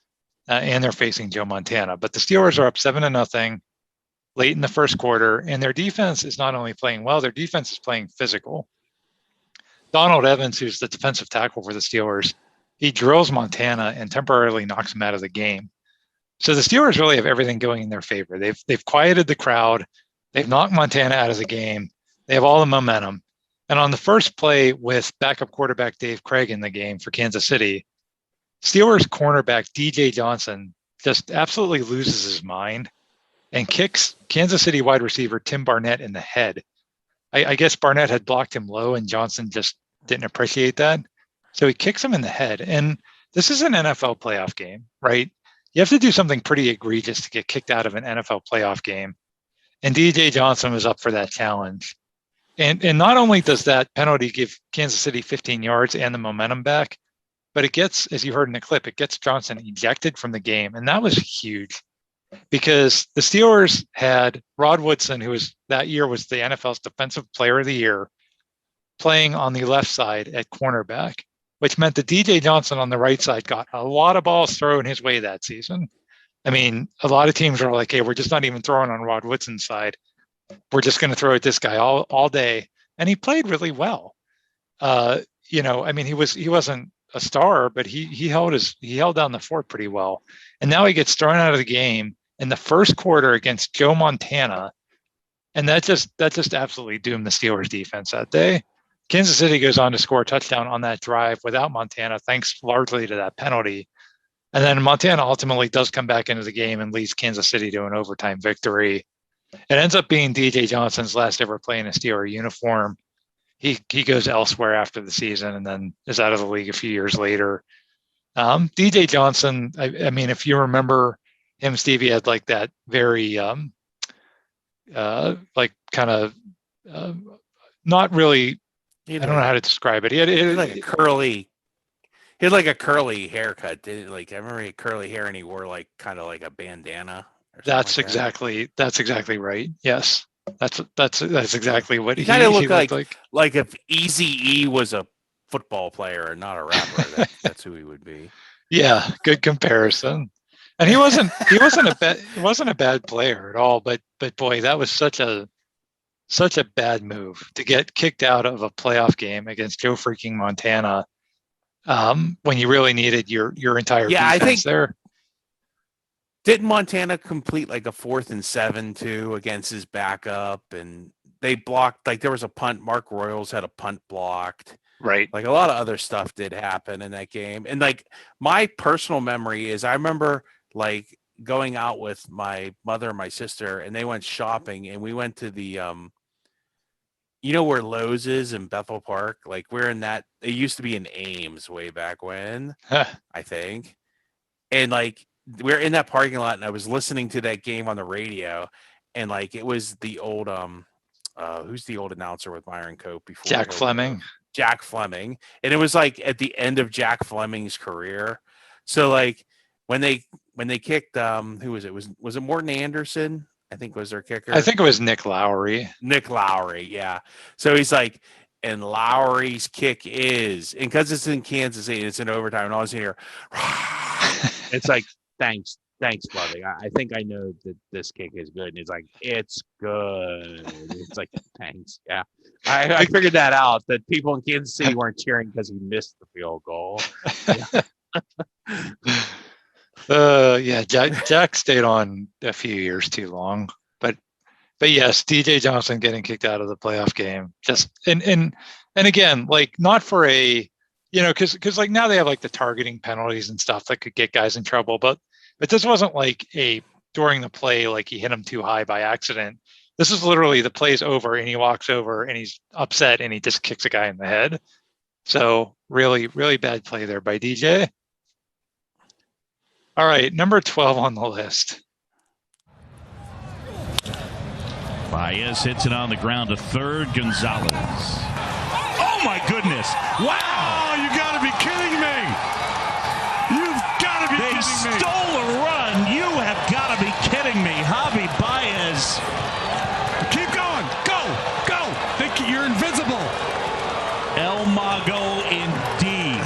And they're facing Joe Montana. But the Steelers are up 7-0 late in the first quarter, and their defense is not only playing well, their defense is playing physical. Donald Evans, who's the defensive tackle for the Steelers, he drills Montana and temporarily knocks him out of the game. So the Steelers really have everything going in their favor. They've quieted the crowd. They've knocked Montana out of the game. They have all the momentum. And on the first play with backup quarterback Dave Craig in the game for Kansas City, Steelers cornerback DJ Johnson just absolutely loses his mind and kicks Kansas City wide receiver Tim Barnett in the head. I guess Barnett had blocked him low and Johnson just didn't appreciate that. So he kicks him in the head. And this is an NFL playoff game, right? You have to do something pretty egregious to get kicked out of an NFL playoff game. And DJ Johnson was up for that challenge. And not only does that penalty give Kansas City 15 yards and the momentum back, but it gets, as you heard in the clip, it gets Johnson ejected from the game. And that was huge because the Steelers had Rod Woodson, who was that year was the NFL's Defensive Player of the Year, playing on the left side at cornerback, which meant that DJ Johnson on the right side got a lot of balls thrown his way that season. I mean, a lot of teams are like, hey, we're just not even throwing on Rod Woodson's side. We're just going to throw at this guy all day. And he played really well. I mean, he wasn't a star, but he held down the fort pretty well. And now he gets thrown out of the game in the first quarter against Joe Montana. And that just absolutely doomed the Steelers defense that day. Kansas City goes on to score a touchdown on that drive without Montana, thanks largely to that penalty. And then Montana ultimately does come back into the game and leads Kansas City to an overtime victory. It ends up being DJ Johnson's last ever play in a Steeler uniform. He goes elsewhere after the season and then is out of the league a few years later. DJ Johnson, I mean, if you remember him, Steve, he had like that very not really. I don't know how to describe it. He had like a curly. He had like a curly haircut. I remember he had curly hair and he wore like kind of like a bandana. That's exactly right. Yes, that's exactly what he kind of looked like. Like if Eazy-E was a football player and not a rapper, that's who he would be. Yeah, good comparison. And he wasn't a bad player at all. But boy, that was such a bad move to get kicked out of a playoff game against Joe freaking Montana when you really needed your entire defense I think there. Didn't Montana complete like a 4th and 7 too against his backup? And they blocked, like there was a punt. Mark Royals had a punt blocked. Right. Like a lot of other stuff did happen in that game. And like my personal memory is I remember like going out with my mother and my sister and they went shopping and we went to the, where Lowe's is in Bethel Park? Like we're in that, it used to be in Ames way back when, I think. And like, we're in that parking lot and I was listening to that game on the radio and like, it was the old, who's the old announcer with Myron Cope before? Jack Fleming. And it was like at the end of Jack Fleming's career. So like when they kicked, who was it? Was it Morton Anderson? I think was their kicker. I think it was Nick Lowry. Yeah. So he's like, and Lowry's kick is, and because it's in Kansas City, it's in overtime, and all I was here, it's like, thanks, Lovey. I think I know that this kick is good. And he's like, it's good. It's like, thanks. Yeah. I figured that out, that people in Kansas City weren't cheering because he missed the field goal. Yeah. Yeah, Jack stayed on a few years too long, but yes, DJ Johnson getting kicked out of the playoff game. Just and again, like not for a, because like now they have like the targeting penalties and stuff that could get guys in trouble, but this wasn't like a during the play like he hit him too high by accident. This is literally the play's over and he walks over and he's upset and he just kicks a guy in the head. So really, really bad play there by DJ. All right, number 12 on the list. Baez hits it on the ground to third. Gonzalez. Oh my goodness! Wow! You got to be kidding me! You've got to be kidding me! They stole a run. You have got to be kidding me, Javi Baez. Keep going. Go. Think you're invincible. El Mago indeed.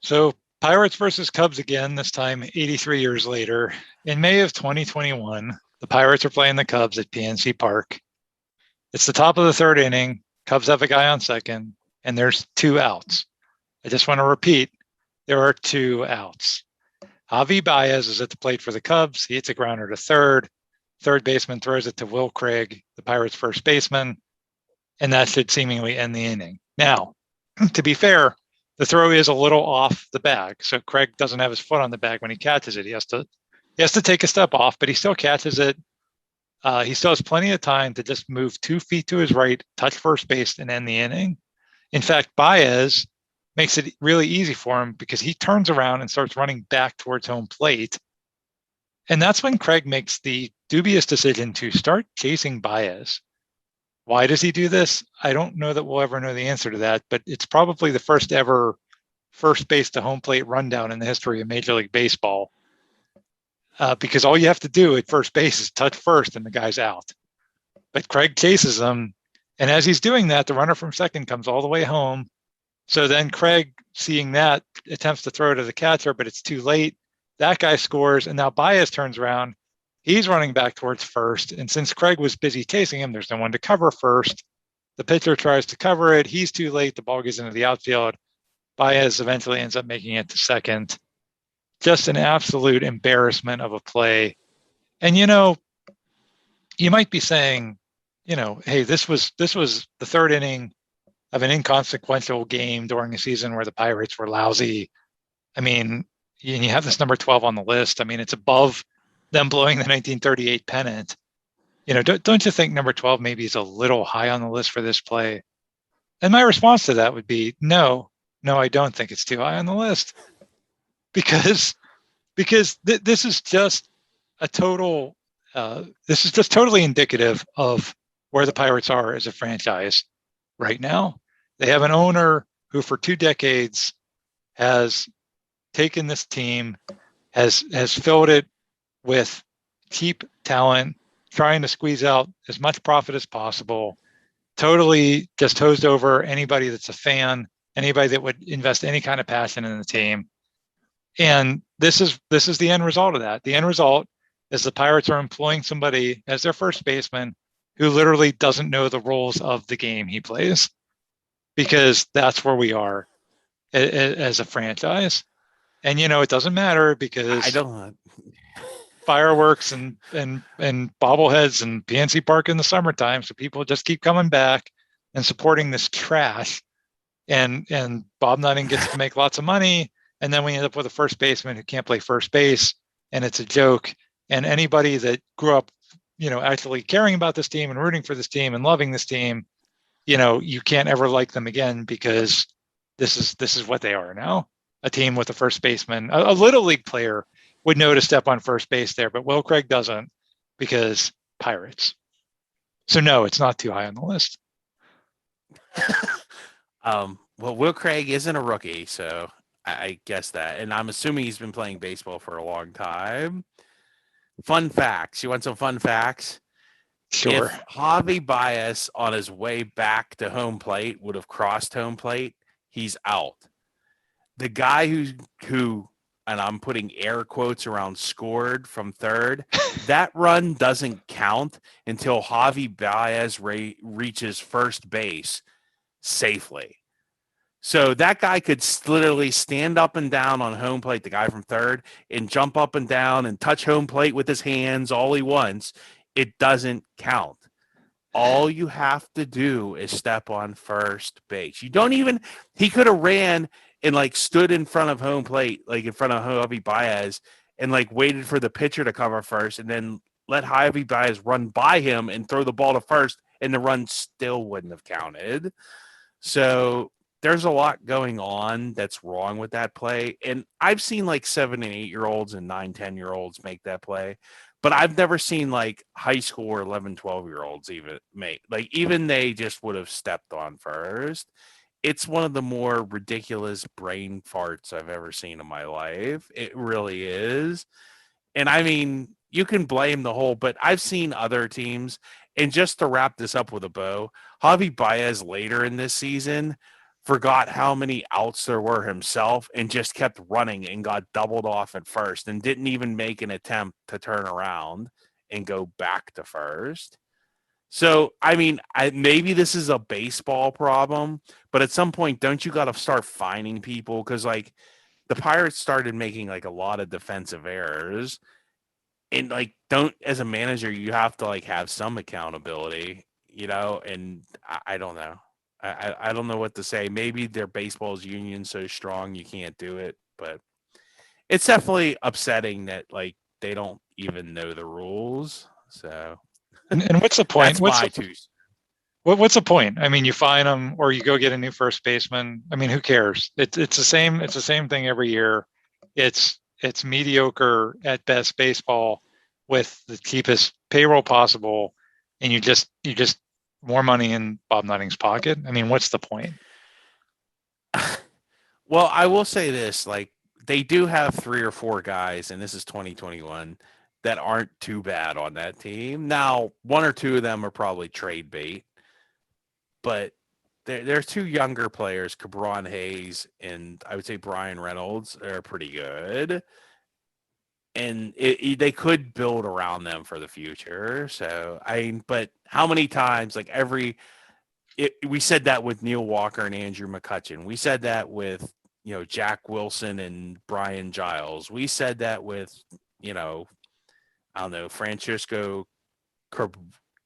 So Pirates versus Cubs again, this time 83 years later. In May of 2021, the Pirates are playing the Cubs at PNC Park. It's the top of the third inning. Cubs have a guy on second, and there's 2 outs. I just want to repeat, there are 2 outs. Javi Baez is at the plate for the Cubs. He hits a grounder to third. Third baseman throws it to Will Craig, the Pirates' first baseman, and that should seemingly end the inning. Now, to be fair, the throw is a little off the bag, so Craig doesn't have his foot on the bag when he catches it. He has to take a step off, but he still catches it. He still has plenty of time to just move 2 feet to his right, touch first base, and end the inning. In fact, Baez makes it really easy for him because he turns around and starts running back towards home plate. And that's when Craig makes the dubious decision to start chasing Baez. Why does he do this? I don't know that we'll ever know the answer to that, but it's probably the first ever first base to home plate rundown in the history of Major League Baseball. Because all you have to do at first base is touch first and the guy's out. But Craig chases him, and as he's doing that, the runner from second comes all the way home. So then Craig, seeing that, attempts to throw to the catcher, but it's too late. That guy scores, and now Baez turns around. He's running back towards first, and since Craig was busy chasing him, there's no one to cover first. The pitcher tries to cover it. He's too late. The ball goes into the outfield. Baez eventually ends up making it to second. Just an absolute embarrassment of a play. And, you might be saying, hey, this was the third inning of an inconsequential game during a season where the Pirates were lousy. I mean, you have this number 12 on the list. I mean, it's above them blowing the 1938 pennant. Don't you think number 12 maybe is a little high on the list for this play? And my response to that would be, no, I don't think it's too high on the list. Because this is just totally indicative of where the Pirates are as a franchise right now. They have an owner who for 2 decades has taken this team, has filled it with cheap talent, trying to squeeze out as much profit as possible, totally just hosed over anybody that's a fan, anybody that would invest any kind of passion in the team. And this is the end result of that. The end result is the Pirates are employing somebody as their first baseman who literally doesn't know the rules of the game he plays, because that's where we are as a franchise. And, it doesn't matter because fireworks and bobbleheads and PNC Park in the summertime. So people just keep coming back and supporting this trash. And Bob Nutting gets to make lots of money. And then we end up with a first baseman who can't play first base, and it's a joke. And anybody that grew up, actually caring about this team and rooting for this team and loving this team, you can't ever like them again, because this is what they are now. A team with a first baseman. A little league player would know to step on first base there, but Will Craig doesn't, because Pirates. So no, it's not too high on the list. Well, Will Craig isn't a rookie, so I guess that. And I'm assuming he's been playing baseball for a long time. Fun facts. You want some fun facts? Sure. If Javi Baez on his way back to home plate would have crossed home plate, he's out. The guy who, and I'm putting air quotes around, scored from third, that run doesn't count until Javi Baez reaches first base safely. So that guy could literally stand up and down on home plate, the guy from third, and jump up and down and touch home plate with his hands all he wants. It doesn't count. All you have to do is step on first base. You don't even – he could have ran and, like, stood in front of home plate, like in front of Javi Baez, and, like, waited for the pitcher to cover first and then let Javi Baez run by him and throw the ball to first, and the run still wouldn't have counted. So – there's a lot going on that's wrong with that play. And I've seen like 7 and 8 year olds and 9, 10-year-olds make that play, but I've never seen like high school or 11, 12-year-olds even make, like, even they just would have stepped on first. It's one of the more ridiculous brain farts I've ever seen in my life. It really is. And I mean, you can blame the whole, but I've seen other teams. And just to wrap this up with a bow, Javi Baez later in this season forgot how many outs there were himself and just kept running and got doubled off at first and didn't even make an attempt to turn around and go back to first. So, I mean, maybe this is a baseball problem, but at some point, don't you got to start fining people? Because, like, the Pirates started making, like, a lot of defensive errors. And, like, as a manager, you have to, like, have some accountability, you know? And I don't know. I don't know what to say. Maybe their baseball's union so strong you can't do it, but it's definitely upsetting that like they don't even know the rules. So, and what's the point? What's the point? I mean, you fine them or you go get a new first baseman. I mean, who cares? It's the same. It's the same thing every year. It's mediocre at best baseball with the cheapest payroll possible, and you just more money in Bob Nutting's pocket. I mean, what's the point? Well, I will say this, like they do have 3 or 4 guys, and this is 2021, that aren't too bad on that team. Now, 1 or 2 of them are probably trade bait, but there's 2 younger players, Cabron Hayes and I would say Brian Reynolds, are pretty good. And they could build around them for the future. So, but how many times, like we said that with Neil Walker and Andrew McCutchen. We said that with, Jack Wilson and Brian Giles. We said that with, I don't know, Francisco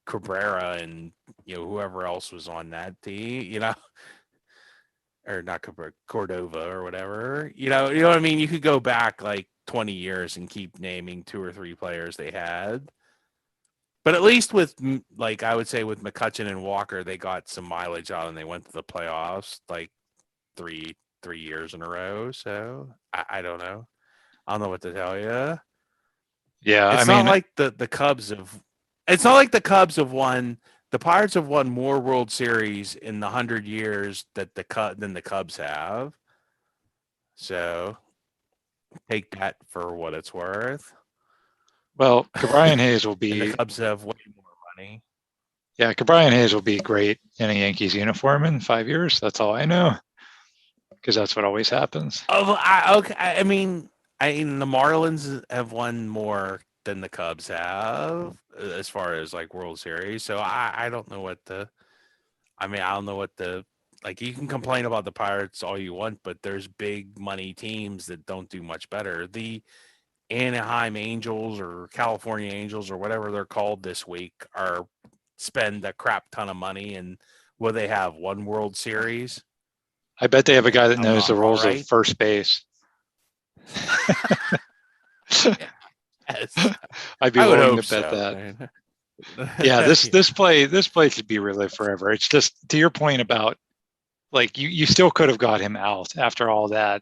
Cabrera and, whoever else was on that team, or not Cabrera, Cordova or whatever, you know what I mean? You could go back like 20 years and keep naming 2 or 3 players they had. But at least with, like, I would say with McCutchen and Walker, they got some mileage out and they went to the playoffs like three years in a row. So I don't know. I don't know what to tell you. Yeah, it's not like the Cubs have. It's not like the Cubs have won. The Pirates have won more World Series in the 100 years than the Cubs have. So take that for what it's worth. Well, Cabrian Hayes will be. And the Cubs have way more money. Yeah, Cabrian Hayes will be great in a Yankees uniform in 5 years. That's all I know, because that's what always happens. Oh, okay. I mean, the Marlins have won more than the Cubs have as far as like World Series. So I don't know what the. I mean, I don't know what the. Like, you can complain about the Pirates all you want, but there's big money teams that don't do much better. The Anaheim Angels or California Angels or whatever they're called this week spend a crap ton of money, and will they have 1 World Series? I bet they have a guy that knows the rules of first base. Yes. I'd be willing to bet that. Yeah, this play should be relived forever. It's just to your point about, like, you still could have got him out after all that.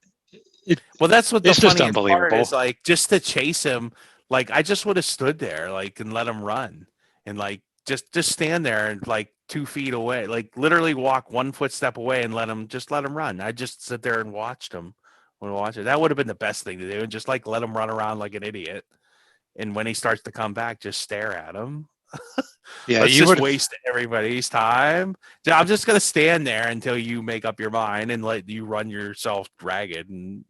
Well, that's what it's just unbelievable. Part is, like, just to chase him. Like, I just would have stood there, like, and let him run, and like just stand there and like 2 feet away, like literally walk 1 footstep away and let him run. I just sit there and watched him. That would have been the best thing to do, and just like let him run around like an idiot. And when he starts to come back, just stare at him. Yeah, you would waste everybody's time. I'm just gonna stand there until you make up your mind and let you run yourself ragged, and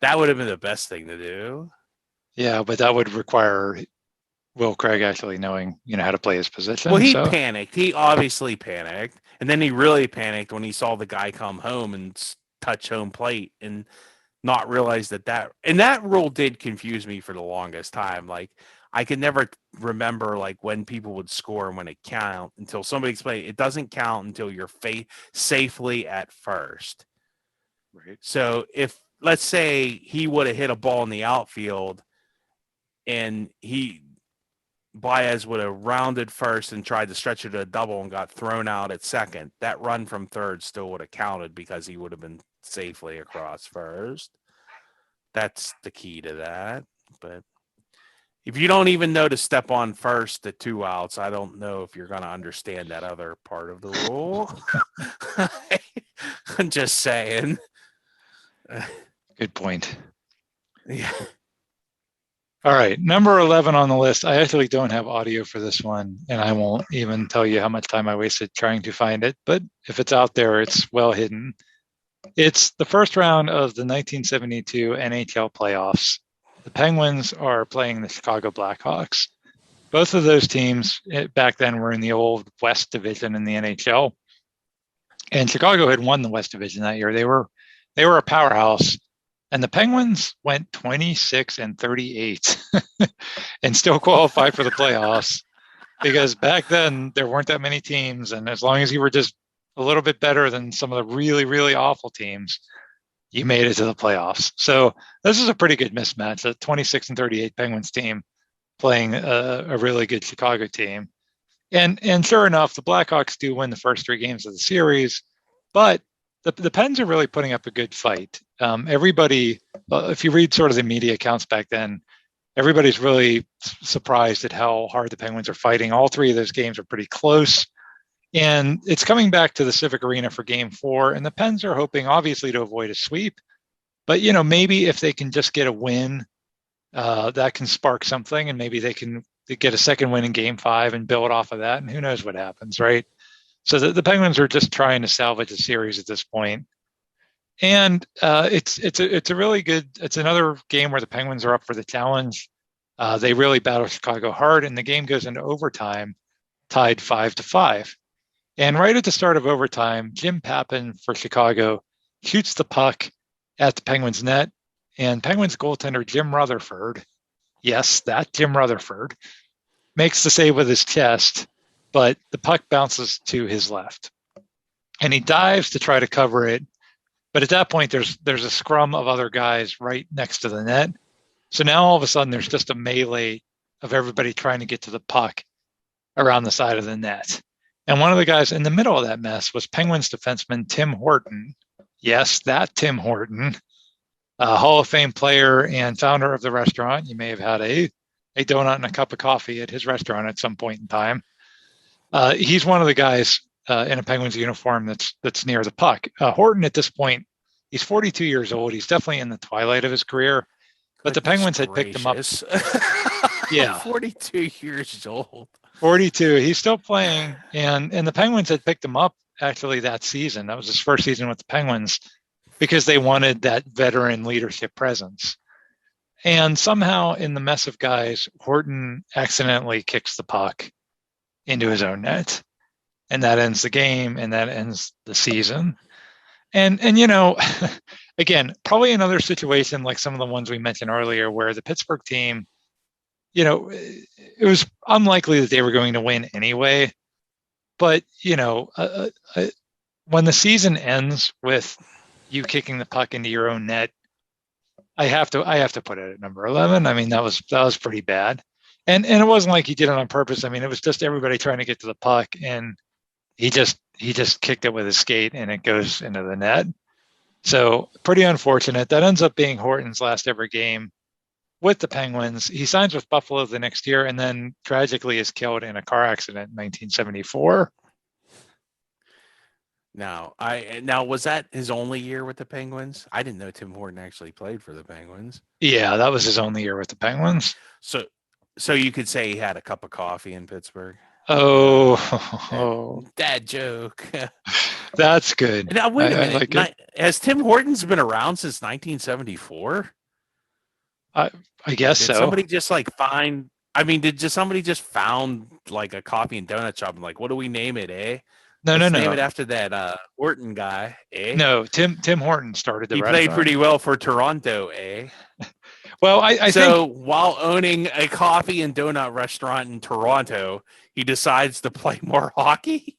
that would have been the best thing to do. Yeah, but that would require Will Craig actually knowing, how to play his position. Well, he so. panicked. He obviously panicked. And then he really panicked when he saw the guy come home and touch home plate and not realize that rule did confuse me for the longest time. Like, I could never remember like when people would score and when it count until somebody explained it doesn't count until you're safely at first. Right. So if, let's say, he would have hit a ball in the outfield and Baez would have rounded first and tried to stretch it to a double and got thrown out at second, that run from third still would have counted because he would have been safely across first. That's the key to that. But if you don't even know to step on first at 2 outs, I don't know if you're going to understand that other part of the rule. I'm just saying. Good point. Yeah. All right. Number 11 on the list. I actually don't have audio for this one, and I won't even tell you how much time I wasted trying to find it. But if it's out there, it's well hidden. It's the first round of the 1972 NHL playoffs. The Penguins are playing the Chicago Blackhawks. Both of those teams back then were in the old West Division in the NHL. And Chicago had won the West Division that year. They were a powerhouse. And the Penguins went 26-38 and still qualified for the playoffs because back then there weren't that many teams. And as long as you were just a little bit better than some of the really, really awful teams, you made it to the playoffs. So this is a pretty good mismatch, a 26-38 Penguins team playing a really good Chicago team. And sure enough, the Blackhawks do win the first 3 games of the series, but the Pens are really putting up a good fight. Everybody, if you read sort of the media accounts back then, everybody's really surprised at how hard the Penguins are fighting. All 3 of those games are pretty close. And it's coming back to the Civic Arena for Game 4, and the Pens are hoping, obviously, to avoid a sweep. But, maybe if they can just get a win, that can spark something, and maybe they can get a second win in Game 5 and build off of that, and who knows what happens, right? So the Penguins are just trying to salvage the series at this point. And it's a really good, it's another game where the Penguins are up for the challenge. They really battle Chicago hard, and the game goes into overtime, tied 5-5. And right at the start of overtime, Jim Pappen for Chicago shoots the puck at the Penguins net, and Penguins goaltender Jim Rutherford, yes, that Jim Rutherford, makes the save with his chest, but the puck bounces to his left. And he dives to try to cover it, but at that point, there's a scrum of other guys right next to the net. So now all of a sudden, there's just a melee of everybody trying to get to the puck around the side of the net. And one of the guys in the middle of that mess was Penguins defenseman Tim Horton. Yes, that Tim Horton, a Hall of Fame player and founder of the restaurant. You may have had a donut and a cup of coffee at his restaurant at some point in time. He's one of the guys in a Penguins uniform that's near the puck. Horton at this point, he's 42 years old. He's definitely in the twilight of his career. But the Penguins had picked him up. Yeah. 42 years old. 42. He's still playing, and the Penguins had picked him up actually that season. That was his first season with the Penguins because they wanted that veteran leadership presence. And somehow in the mess of guys, Horton accidentally kicks the puck into his own net. And that ends the game, and that ends the season. And again, probably another situation like some of the ones we mentioned earlier where the Pittsburgh team, it was unlikely that they were going to win anyway. But, when the season ends with you kicking the puck into your own net, I have to put it at number 11. I mean, that was pretty bad. And it wasn't like he did it on purpose. I mean, it was just everybody trying to get to the puck, and he just kicked it with his skate and it goes into the net. So pretty unfortunate. That ends up being Horton's last ever game with the Penguins. He signs with Buffalo the next year and then tragically is killed in a car accident in 1974. Now, was that his only year with the Penguins? I didn't know Tim Horton actually played for the Penguins. Yeah, that was his only year with the Penguins. So you could say he had a cup of coffee in Pittsburgh. Oh. Dad joke. That's good. Now, wait a minute. Has Tim Hortons been around since 1974? I guess so. Somebody just find I mean, did just somebody just found like a coffee and donut shop and like, what do we name it, eh? No, Let's no, name no. it after that Horton guy, eh? No, Tim Horton started the He restaurant. played pretty well for Toronto, eh? Well, I so think while owning a coffee and donut restaurant in Toronto, he decides to play more hockey.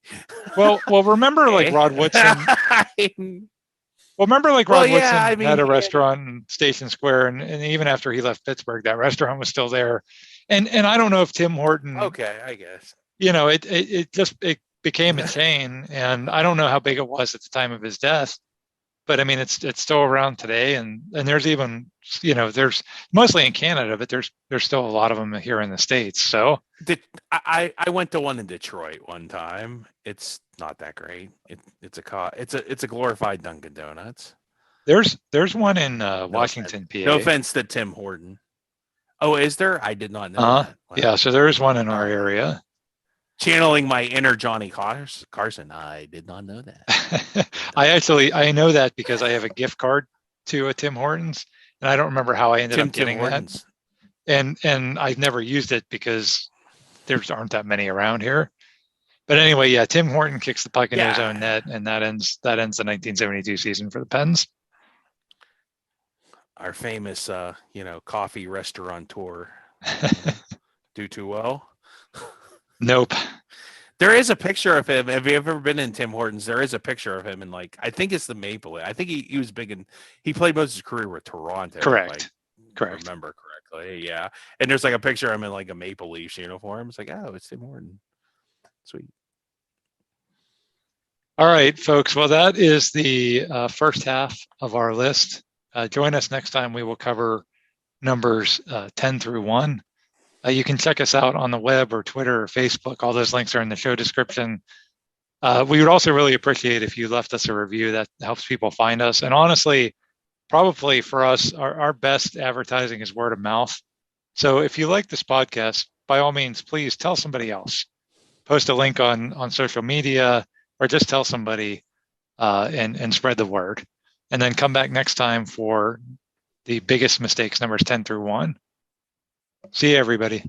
well, remember like Eh? Rod Woodson. Well, remember like Rod Woodson had a restaurant in Station Square, and even after he left Pittsburgh, that restaurant was still there. And I don't know if Tim Horton. Okay, I guess. It became a chain, and I don't know how big it was at the time of his death, but I mean it's still around today, and there's even there's mostly in Canada, but there's still a lot of them here in the States. So I went to one in Detroit one time. It's not that great. It's a glorified Dunkin' Donuts. There's one in Washington, PA. No offense to Tim Horton. Oh, is there? I did not know that. Wow. Yeah, so there is one in our area. Channeling my inner Johnny Carson, I did not know that. I know that because I have a gift card to a Tim Hortons, and I don't remember how I ended up getting that. And I've never used it because there aren't that many around here. But anyway, yeah, Tim Horton kicks the puck in his own net, and that ends the 1972 season for the Pens. Our famous, coffee restaurateur do too well. Nope. There is a picture of him. Have you ever been in Tim Hortons? There is a picture of him in I think it's the Maple Leaf. I think he was big he played most of his career with Toronto. Correct. Correct. Remember correctly. Yeah. And there's a picture of him in a Maple Leafs uniform. It's it's Tim Horton. Sweet. All right, folks. Well, that is the first half of our list. Join us next time. We will cover numbers 10 through 1. You can check us out on the web or Twitter or Facebook. All those links are in the show description. We would also really appreciate if you left us a review. That helps people find us. And honestly, probably for us, our best advertising is word of mouth. So if you like this podcast, by all means, please tell somebody else. Post a link on social media, or just tell somebody and spread the word. And then come back next time for the biggest mistakes, numbers 10 through 1. See you, everybody.